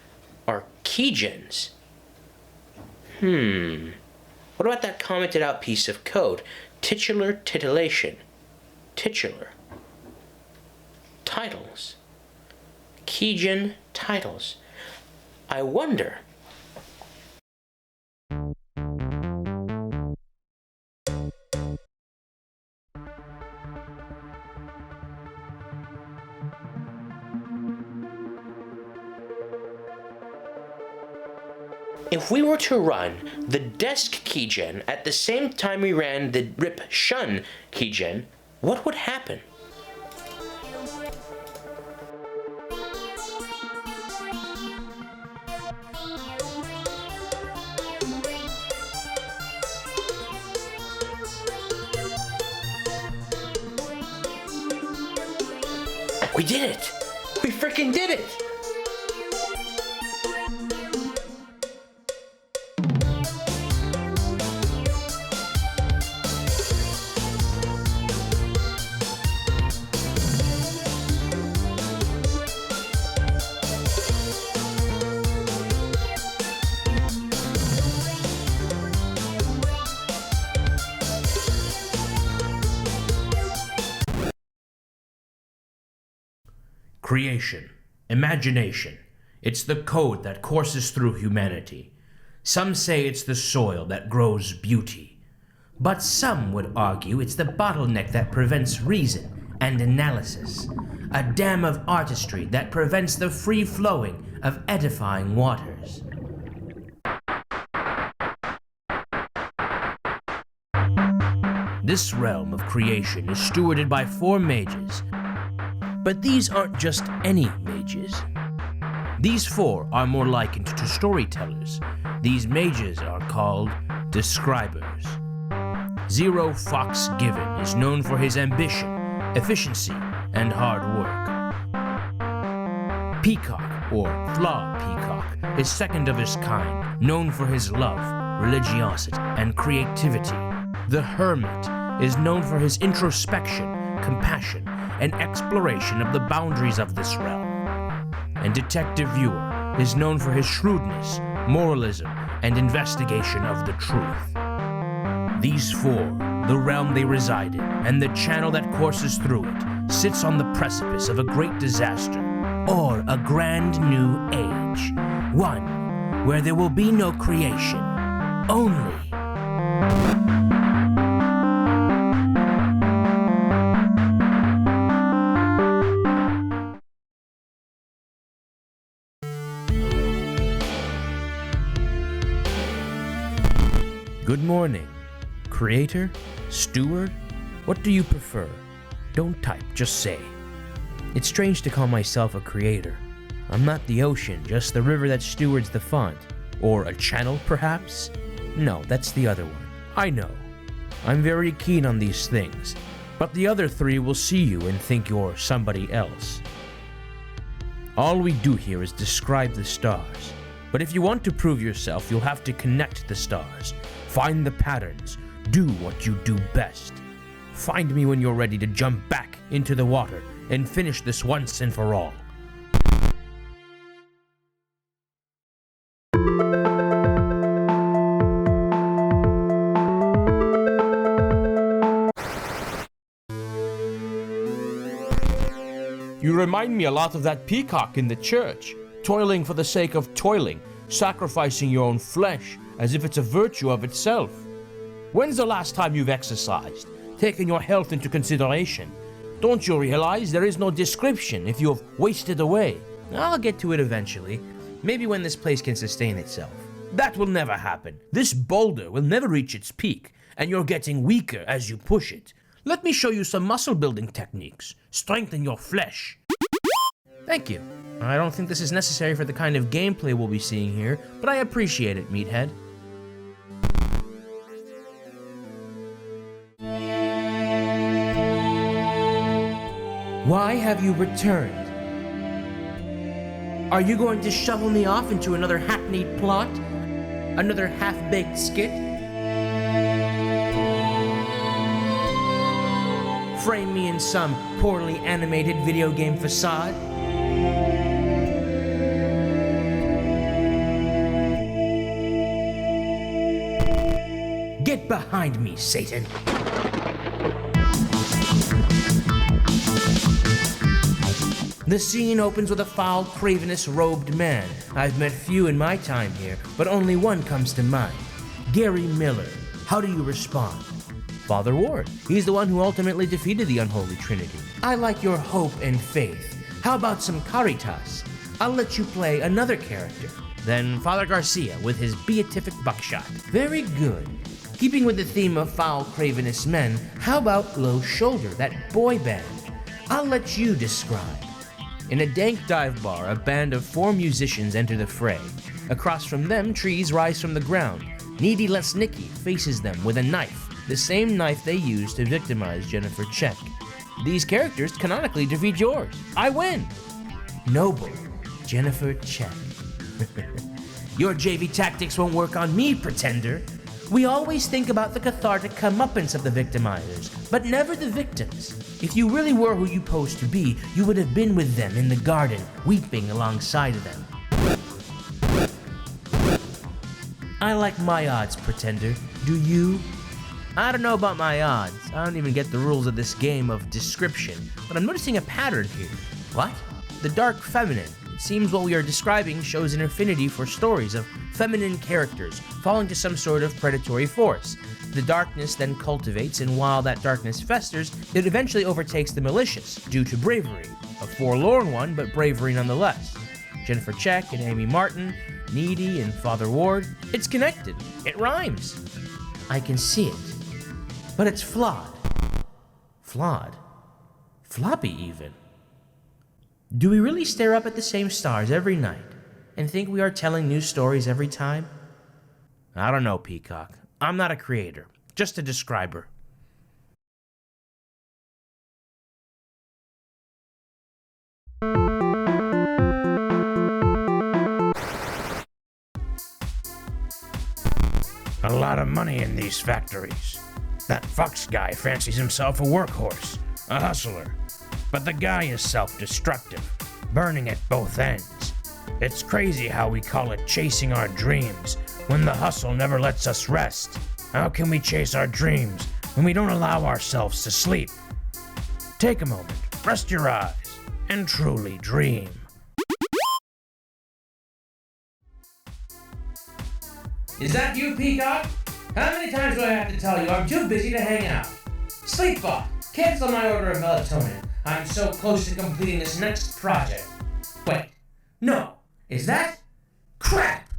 are keygens. What about that commented out piece of code? Titular titillation. Titular. Titles. Keygen titles. I wonder. If we were to run the desk keygen at the same time we ran the RIP SHUN keygen, what would happen? We did it! We freaking did it! Creation, imagination, it's the code that courses through humanity. Some say it's the soil that grows beauty. But some would argue it's the bottleneck that prevents reason and analysis. A dam of artistry that prevents the free flowing of edifying waters. This realm of creation is stewarded by 4 mages. But these aren't just any mages. These 4 are more likened to storytellers. These mages are called describers. Zero fucks given is known for his ambition, efficiency, and hard work. Peacock, or Flawed Peacock, is second of his kind, known for his love, religiosity, and creativity. The Hermit is known for his introspection, compassion, and exploration of the boundaries of this realm. And Detective Vyor is known for his shrewdness, moralism, and investigation of the truth. These four, the realm they reside in, and the channel that courses through it, sits on the precipice of a great disaster, or a grand new age. One where there will be no creation, only. Good morning. Creator? Steward? What do you prefer? Don't type, just say. It's strange to call myself a creator. I'm not the ocean, just the river that stewards the font. Or a channel, perhaps? No, that's the other one. I know. I'm very keen on these things, but the other three will see you and think you're somebody else. All we do here is describe the stars. But if you want to prove yourself, you'll have to connect the stars. Find the patterns. Do what you do best. Find me when you're ready to jump back into the water and finish this once and for all. You remind me a lot of that peacock in the church, toiling for the sake of toiling, sacrificing your own flesh as if it's a virtue of itself. When's the last time you've exercised, taken your health into consideration? Don't you realize there is no description if you have wasted away? I'll get to it eventually, maybe when this place can sustain itself. That will never happen. This boulder will never reach its peak, and you're getting weaker as you push it. Let me show you some muscle building techniques. Strengthen your flesh. Thank you. I don't think this is necessary for the kind of gameplay we'll be seeing here, but I appreciate it, meathead. Why have you returned? Are you going to shovel me off into another hackneyed plot? Another half-baked skit? Frame me in some poorly animated video game facade? Get behind me, Satan! The scene opens with a foul, cravenous, robed man. I've met few in my time here, but only one comes to mind. Gary Miller. How do you respond? Father Ward. He's the one who ultimately defeated the Unholy Trinity. I like your hope and faith. How about some caritas? I'll let you play another character. Then Father Garcia with his beatific buckshot. Very good. Keeping with the theme of foul, cravenous men, how about Low Shoulder, that boy band? I'll let you describe. In a dank dive bar, a band of 4 musicians enter the fray. Across from them, trees rise from the ground. Needy Lesnicki faces them with a knife, the same knife they used to victimize Jennifer Check. These characters canonically defeat yours. I win! Noble Jennifer Check. Your JV tactics won't work on me, pretender. We always think about the cathartic comeuppance of the victimizers, but never the victims. If you really were who you posed to be, you would have been with them in the garden, weeping alongside of them. I like my odds, pretender. Do you? I don't know about my odds. I don't even get the rules of this game of description, but I'm noticing a pattern here. What? The dark feminine. It seems what we are describing shows an affinity for stories of feminine characters falling to some sort of predatory force. The darkness then cultivates, and while that darkness festers, it eventually overtakes the malicious, due to bravery. A forlorn one, but bravery nonetheless. Jennifer Check and Amy Martin, Needy and Father Ward. It's connected. It rhymes. I can see it. But it's flawed. Flawed? Floppy, even. Do we really stare up at the same stars every night and think we are telling new stories every time? I don't know, Peacock. I'm not a creator. Just to describe her. A lot of money in these factories. That Fox guy fancies himself a workhorse, a hustler. But the guy is self-destructive, burning at both ends. It's crazy how we call it chasing our dreams when the hustle never lets us rest. How can we chase our dreams when we don't allow ourselves to sleep? Take a moment, rest your eyes, and truly dream. Is that you, Peacock? How many times do I have to tell you I'm too busy to hang out? Sleepbot, cancel my order of melatonin. I'm so close to completing this next project. Wait, no, is that? Crap!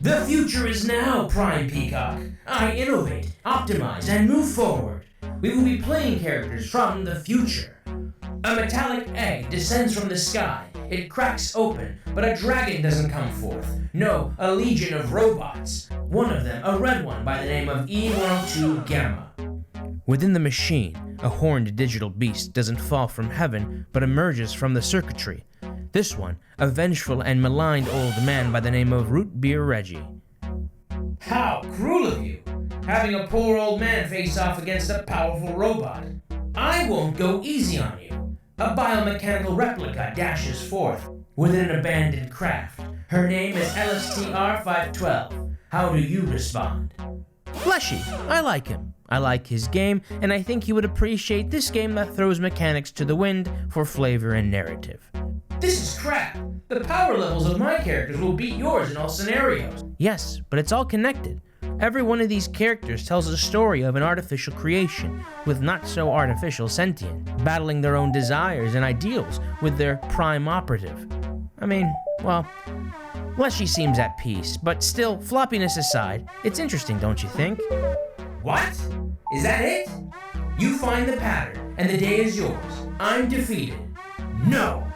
The future is now, Prime Peacock. I innovate, optimize, and move forward. We will be playing characters from the future. A metallic egg descends from the sky. It cracks open, but a dragon doesn't come forth. No, a legion of robots. One of them, a red one by the name of E102 Gamma. Within the machine, a horned digital beast doesn't fall from heaven, but emerges from the circuitry. This one, a vengeful and maligned old man by the name of Root Beer Reggie. How cruel of you, having a poor old man face off against a powerful robot. I won't go easy on you. A biomechanical replica dashes forth within an abandoned craft. Her name is LSTR-512. How do you respond? Fleshy, I like him. I like his game, and I think he would appreciate this game that throws mechanics to the wind for flavor and narrative. This is crap. The power levels of my characters will beat yours in all scenarios. Yes, but it's all connected. Every one of these characters tells a story of an artificial creation with not-so-artificial sentient, battling their own desires and ideals with their prime operative. I mean, well, Fleshy seems at peace, but still, floppiness aside, it's interesting, don't you think? What? Is that it? You find the pattern, and the day is yours. I'm defeated. No!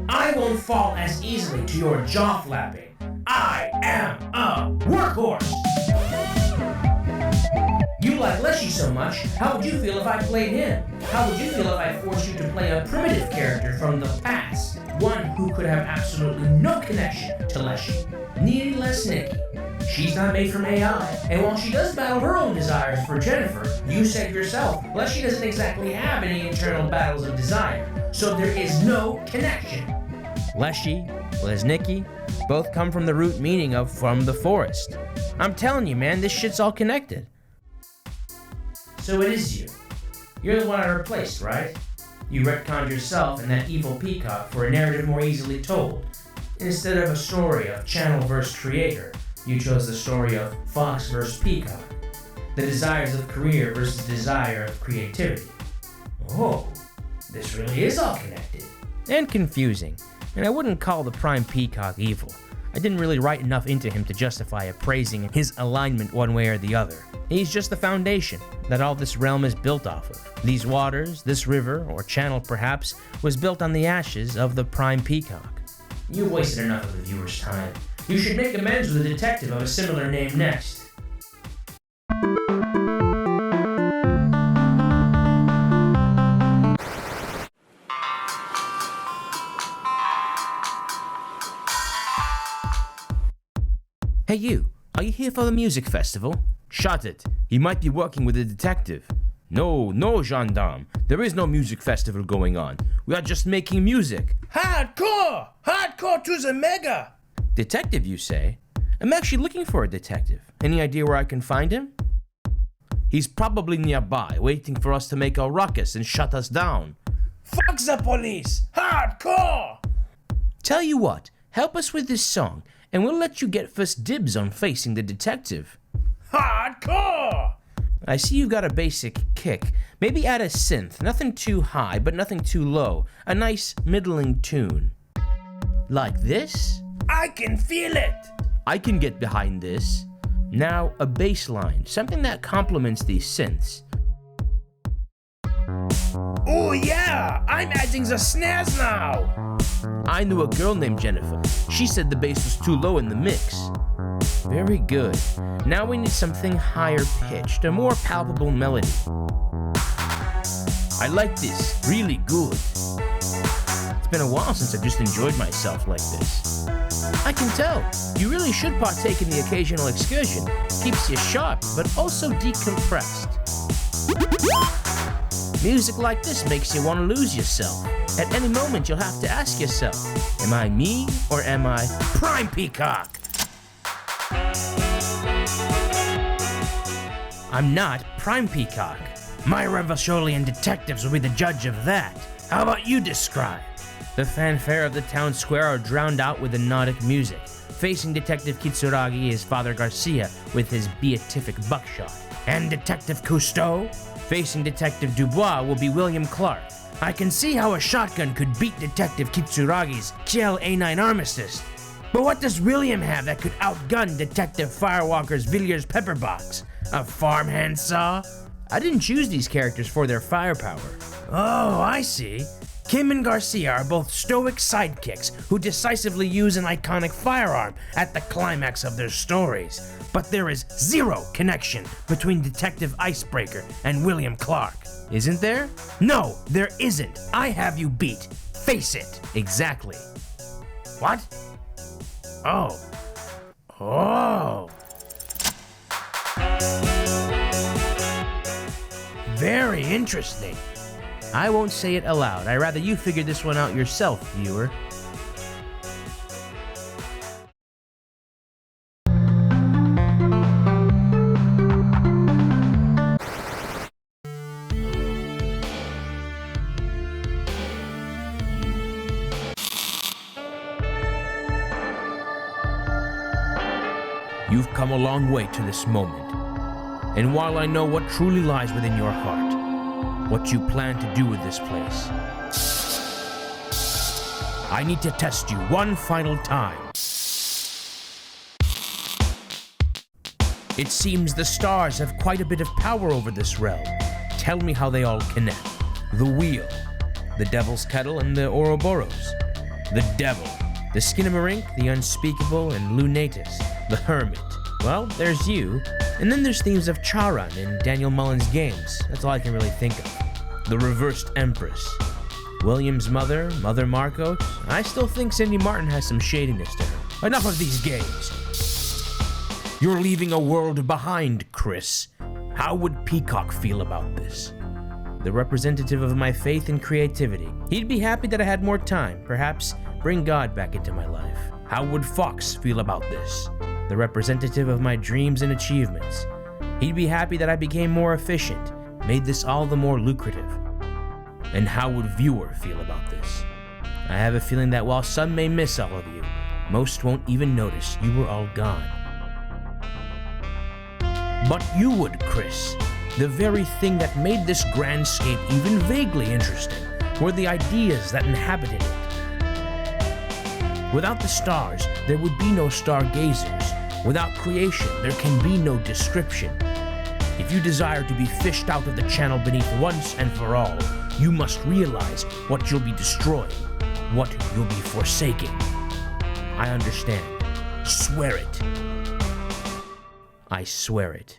I won't fall as easily to your jaw flapping. I am a workhorse! You like Leshy so much, how would you feel if I played him? How would you feel if I forced you to play a primitive character from the past? One who could have absolutely no connection to Leshy. Needless Nikki. She's not made from AI, and while she does battle her own desires for Jennifer, you said yourself, Leshy doesn't exactly have any internal battles of desire, so there is no connection. Leshy, Lesnicki, both come from the root meaning of from the forest. I'm telling you, man, this shit's all connected. So it is you. You're the one I replaced, right? You retconned yourself and that evil Peacock for a narrative more easily told. Instead of a story of channel versus creator, you chose the story of Fox versus Peacock. The desires of career versus the desire of creativity. Oh, this really is all connected. And confusing. And I wouldn't call the Prime Peacock evil. I didn't really write enough into him to justify appraising his alignment one way or the other. He's just the foundation that all this realm is built off of. These waters, this river, or channel perhaps, was built on the ashes of the Prime Peacock. You wasted enough of the viewer's time. You should make amends with a detective of a similar name next. Hey you, are you here for the music festival? Shut it, he might be working with a detective. No, gendarme, there is no music festival going on. We are just making music. Hardcore! Hardcore to the mega! Detective, you say? I'm actually looking for a detective. Any idea where I can find him? He's probably nearby, waiting for us to make a ruckus and shut us down. Fuck the police! Hardcore! Tell you what, help us with this song, and we'll let you get first dibs on facing the detective. Hardcore! I see you've got a basic kick. Maybe add a synth, nothing too high, but nothing too low. A nice middling tune. Like this? I can feel it! I can get behind this. Now, a bass line, something that complements these synths. Oh yeah, I'm adding the snares now. I knew a girl named Jennifer. She said the bass was too low in the mix. Very good. Now we need something higher pitched, a more palpable melody. I like this, really good. It's been a while since I've just enjoyed myself like this. I can tell. You really should partake in the occasional excursion. Keeps you sharp, but also decompressed. Music like this makes you want to lose yourself. At any moment, you'll have to ask yourself, am I me or am I Prime Peacock? I'm not Prime Peacock. My Revacholian detectives will be the judge of that. How about you describe? The fanfare of the town square are drowned out with hypnotic music. Facing Detective Kitsuragi is Father Garcia with his beatific buckshot. And Detective Cousteau? Facing Detective Dubois will be William Clark. I can see how a shotgun could beat Detective Kitsuragi's Kiel A9 armistice. But what does William have that could outgun Detective Firewalker's Villier's pepper box? A farmhand saw? I didn't choose these characters for their firepower. Oh, I see. Kim and Garcia are both stoic sidekicks who decisively use an iconic firearm at the climax of their stories. But there is zero connection between Detective Icebreaker and William Clark. Isn't there? No, there isn't. I have you beat. Face it. Exactly. What? Oh. Oh. Very interesting. I won't say it aloud. I'd rather you figure this one out yourself, viewer. You've come a long way to this moment. And while I know what truly lies within your heart, what you plan to do with this place, I need to test you one final time. It seems the stars have quite a bit of power over this realm. Tell me how they all connect. The wheel, the devil's kettle, and the Ouroboros. The devil, the Skinamarink, the unspeakable, and Lunatus, the hermit. Well, there's you. And then there's themes of Charon in Daniel Mullen's games. That's all I can really think of. The reversed empress. William's mother, Mother Marcos. I still think Cindy Martin has some shadiness to her. Enough of these games. You're leaving a world behind, Chris. How would Peacock feel about this? The representative of my faith and creativity. He'd be happy that I had more time, perhaps bring God back into my life. How would Fox feel about this? The representative of my dreams and achievements. He'd be happy that I became more efficient, made this all the more lucrative. And how would Vyor feel about this? I have a feeling that while some may miss all of you, most won't even notice you were all gone. But you would, Chris. The very thing that made this grandscape even vaguely interesting were the ideas that inhabited it. Without the stars, there would be no stargazers. Without creation, there can be no description. If you desire to be fished out of the channel beneath once and for all, you must realize what you'll be destroying, what you'll be forsaking. I understand. Swear it. I swear it.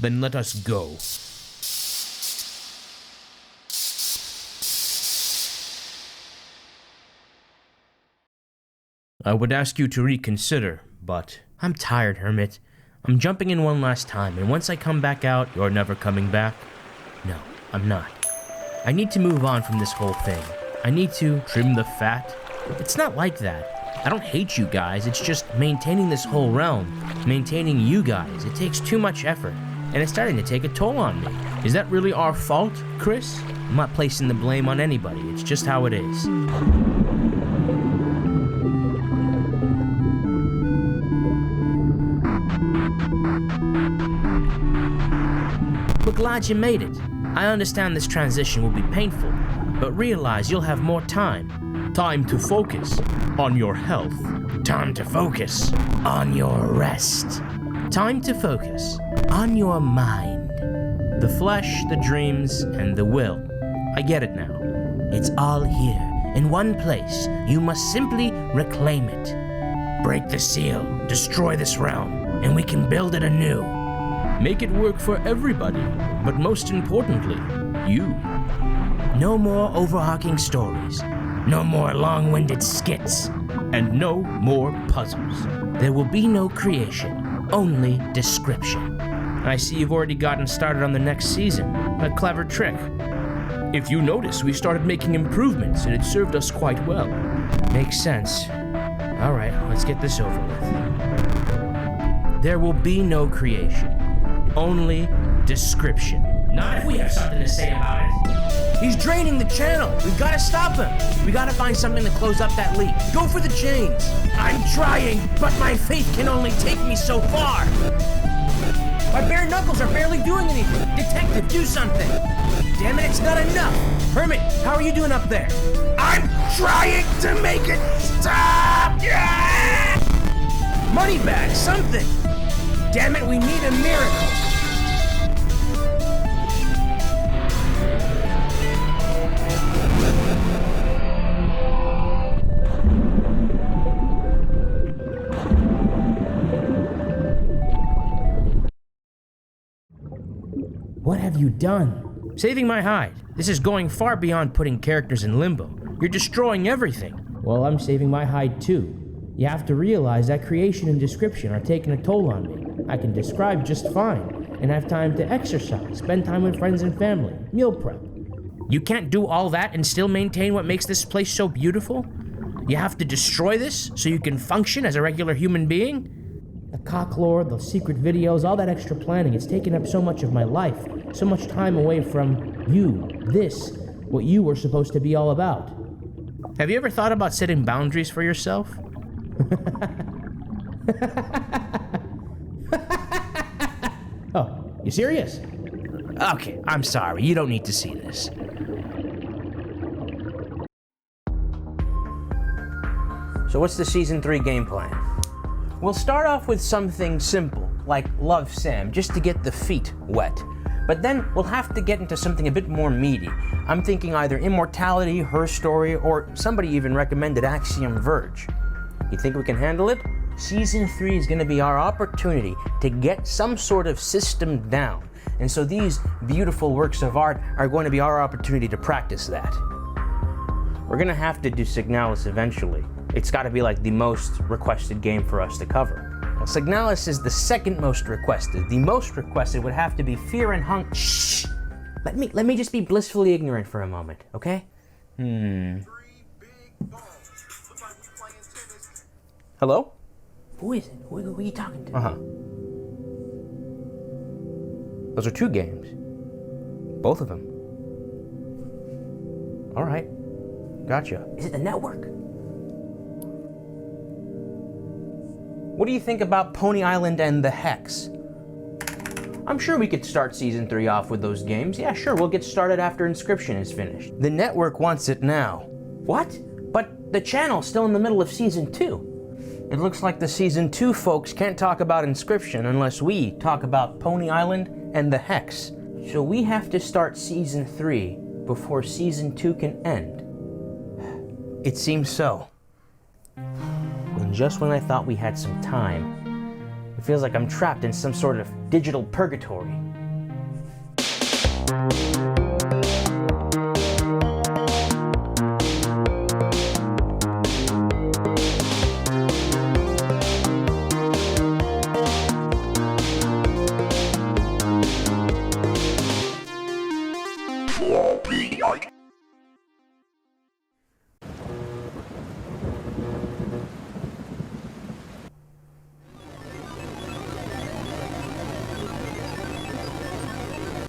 Then let us go. I would ask you to reconsider, but I'm tired, Hermit. I'm jumping in one last time, and once I come back out, you're never coming back? No, I'm not. I need to move on from this whole thing. I need to trim the fat. It's not like that. I don't hate you guys, it's just maintaining this whole realm, maintaining you guys. It takes too much effort, and it's starting to take a toll on me. Is that really our fault, Chris? I'm not placing the blame on anybody, it's just how it is. We're glad you made it. I understand this transition will be painful, but realize you'll have more time. Time to focus on your health. Time to focus on your rest. Time to focus on your mind. The flesh, the dreams, and the will. I get it now. It's all here, in one place. You must simply reclaim it. Break the seal, destroy this realm, and we can build it anew. Make it work for everybody, but most importantly, you. No more overarching stories. No more long-winded skits. And no more puzzles. There will be no creation, only description. I see you've already gotten started on the next season. A clever trick. If you notice, we started making improvements and it served us quite well. Makes sense. All right, let's get this over with. There will be no creation, only description. Not if we have something to say about it. He's draining the channel. We've got to stop him. We got to find something to close up that leak. Go for the chains. I'm trying, but my faith can only take me so far. My bare knuckles are barely doing anything. Detective, do something. Damn it, it's not enough. Hermit, how are you doing up there? I'm trying to make it stop! Yeah! Money bag, something. Damn it, we need a miracle. What have you done? Saving my hide. This is going far beyond putting characters in limbo. You're destroying everything. Well, I'm saving my hide too. You have to realize that creation and description are taking a toll on me. I can describe just fine, and have time to exercise, spend time with friends and family, meal prep. You can't do all that and still maintain what makes this place so beautiful? You have to destroy this so you can function as a regular human being? The cock lore, the secret videos, all that extra planning, it's taken up so much of my life, so much time away from you, this, what you were supposed to be all about. Have you ever thought about setting boundaries for yourself? Oh, you serious? Okay, I'm sorry, you don't need to see this. So what's the season 3 game plan? We'll start off with something simple, like Love Sam, just to get the feet wet. But then we'll have to get into something a bit more meaty. I'm thinking either Immortality, Her Story, or somebody even recommended Axiom Verge. You think we can handle it? Season 3 is going to be our opportunity to get some sort of system down. And so these beautiful works of art are going to be our opportunity to practice that. We're going to have to do Signalis eventually. It's got to be like the most requested game for us to cover. Well, Signalis is the second most requested. The most requested would have to be Fear and Hunger. Shh! Let me just be blissfully ignorant for a moment, okay? Hello? Who is it? Who are you talking to? Those are 2 games. Both of them. All right. Gotcha. Is it the network? What do you think about Pony Island and The Hex? I'm sure we could start Season 3 off with those games. Yeah, sure, we'll get started after Inscryption is finished. The network wants it now. What? But the channel's still in the middle of Season 2. It looks like the Season 2 folks can't talk about Inscryption unless we talk about Pony Island and The Hex. So we have to start Season 3 before Season 2 can end. It seems so. And just when I thought we had some time, it feels like I'm trapped in some sort of digital purgatory.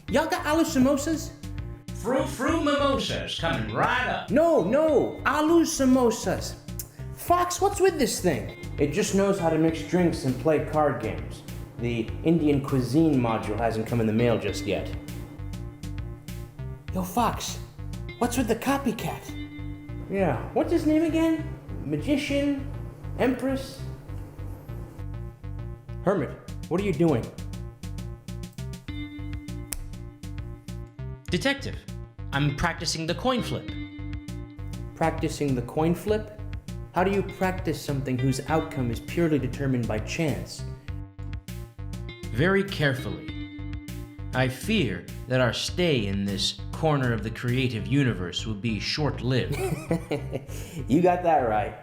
Y'all got alu samosas? Frou mimosas coming right up. No, alu samosas. Fox, what's with this thing? It just knows how to mix drinks and play card games. The Indian cuisine module hasn't come in the mail just yet. Yo, Fox, what's with the copycat? Yeah, what's his name again? Magician? Empress? Hermit, what are you doing? Detective, I'm practicing the coin flip. Practicing the coin flip? How do you practice something whose outcome is purely determined by chance? Very carefully. I fear that our stay in this corner of the creative universe will be short-lived. You got that right.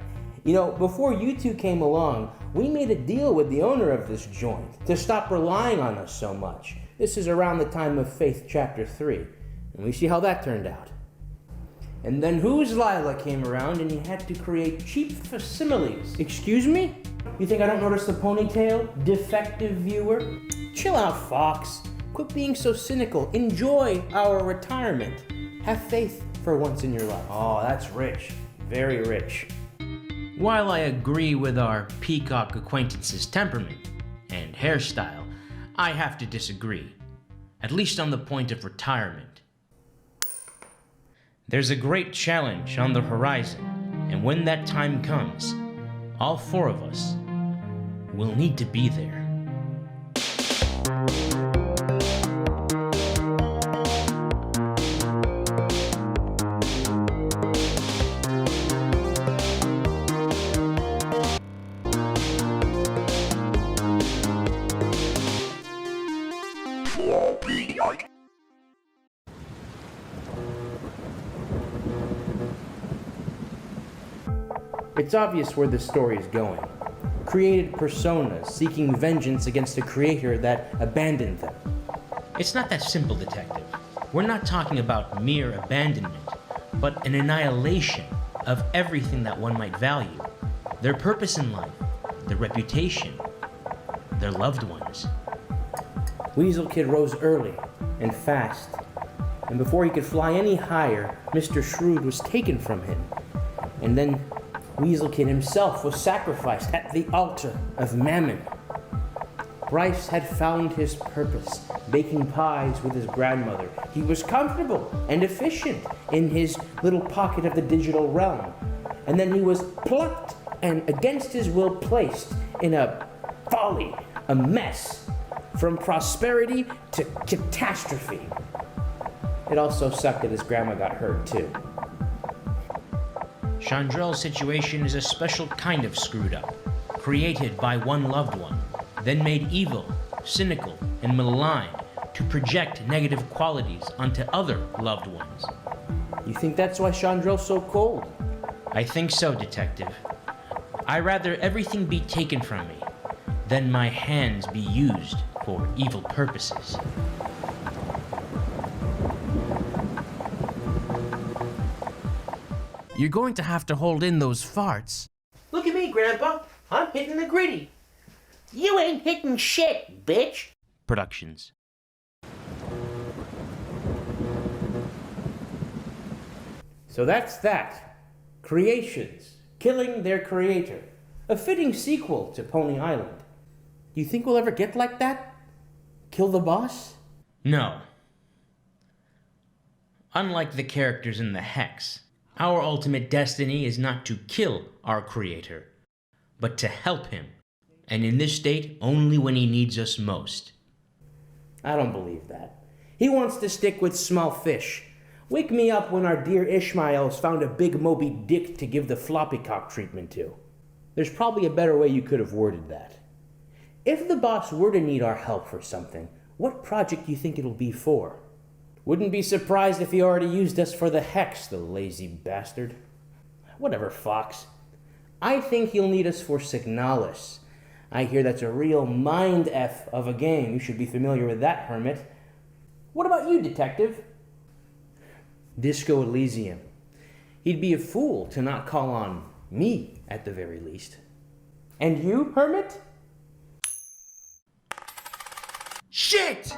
You know, before you two came along, we made a deal with the owner of this joint to stop relying on us so much. This is around the time of Faith Chapter 3, and we see how that turned out. And then whose Lila came around and he had to create cheap facsimiles. Excuse me? You think I don't notice the ponytail, defective viewer? Chill out, Fox. Quit being so cynical. Enjoy our retirement. Have faith for once in your life. Oh, that's rich. Very rich. While I agree with our Peacock acquaintance's temperament and hairstyle, I have to disagree, at least on the point of retirement. There's a great challenge on the horizon, and when that time comes, all four of us will need to be there. It's obvious where this story is going. Created personas seeking vengeance against a creator that abandoned them. It's not that simple, Detective. We're not talking about mere abandonment, but an annihilation of everything that one might value. Their purpose in life, their reputation, their loved ones. Weasel Kid rose early and fast, and before he could fly any higher, Mr. Shrewd was taken from him. And then Weasel Kid himself was sacrificed at the altar of Mammon. Bryce had found his purpose, baking pies with his grandmother. He was comfortable and efficient in his little pocket of the digital realm. And then he was plucked and against his will placed in a folly, a mess, from prosperity to catastrophe. It also sucked that his grandma got hurt too. Chandrell's situation is a special kind of screwed up, created by one loved one, then made evil, cynical, and maligned to project negative qualities onto other loved ones. You think that's why Chandrell's so cold? I think so, Detective. I'd rather everything be taken from me than my hands be used for evil purposes. You're going to have to hold in those farts. Look at me, Grandpa. I'm hitting the gritty. You ain't hitting shit, bitch. Productions. So that's that. Creations, killing their creator. A fitting sequel to Pony Island. You think we'll ever get like that? Kill the boss? No. Unlike the characters in The Hex, our ultimate destiny is not to kill our creator, but to help him, and in this state only when he needs us most. I don't believe that. He wants to stick with small fish. Wake me up when our dear Ishmael's found a big Moby Dick to give the floppy cock treatment to. There's probably a better way you could have worded that. If the boss were to need our help for something, what project do you think it'll be for? Wouldn't be surprised if he already used us for the Hex, the lazy bastard. Whatever, Fox. I think he'll need us for Signalis. I hear that's a real mind F of a game. You should be familiar with that, Hermit. What about you, Detective? Disco Elysium. He'd be a fool to not call on me, at the very least. And you, Hermit? Shit!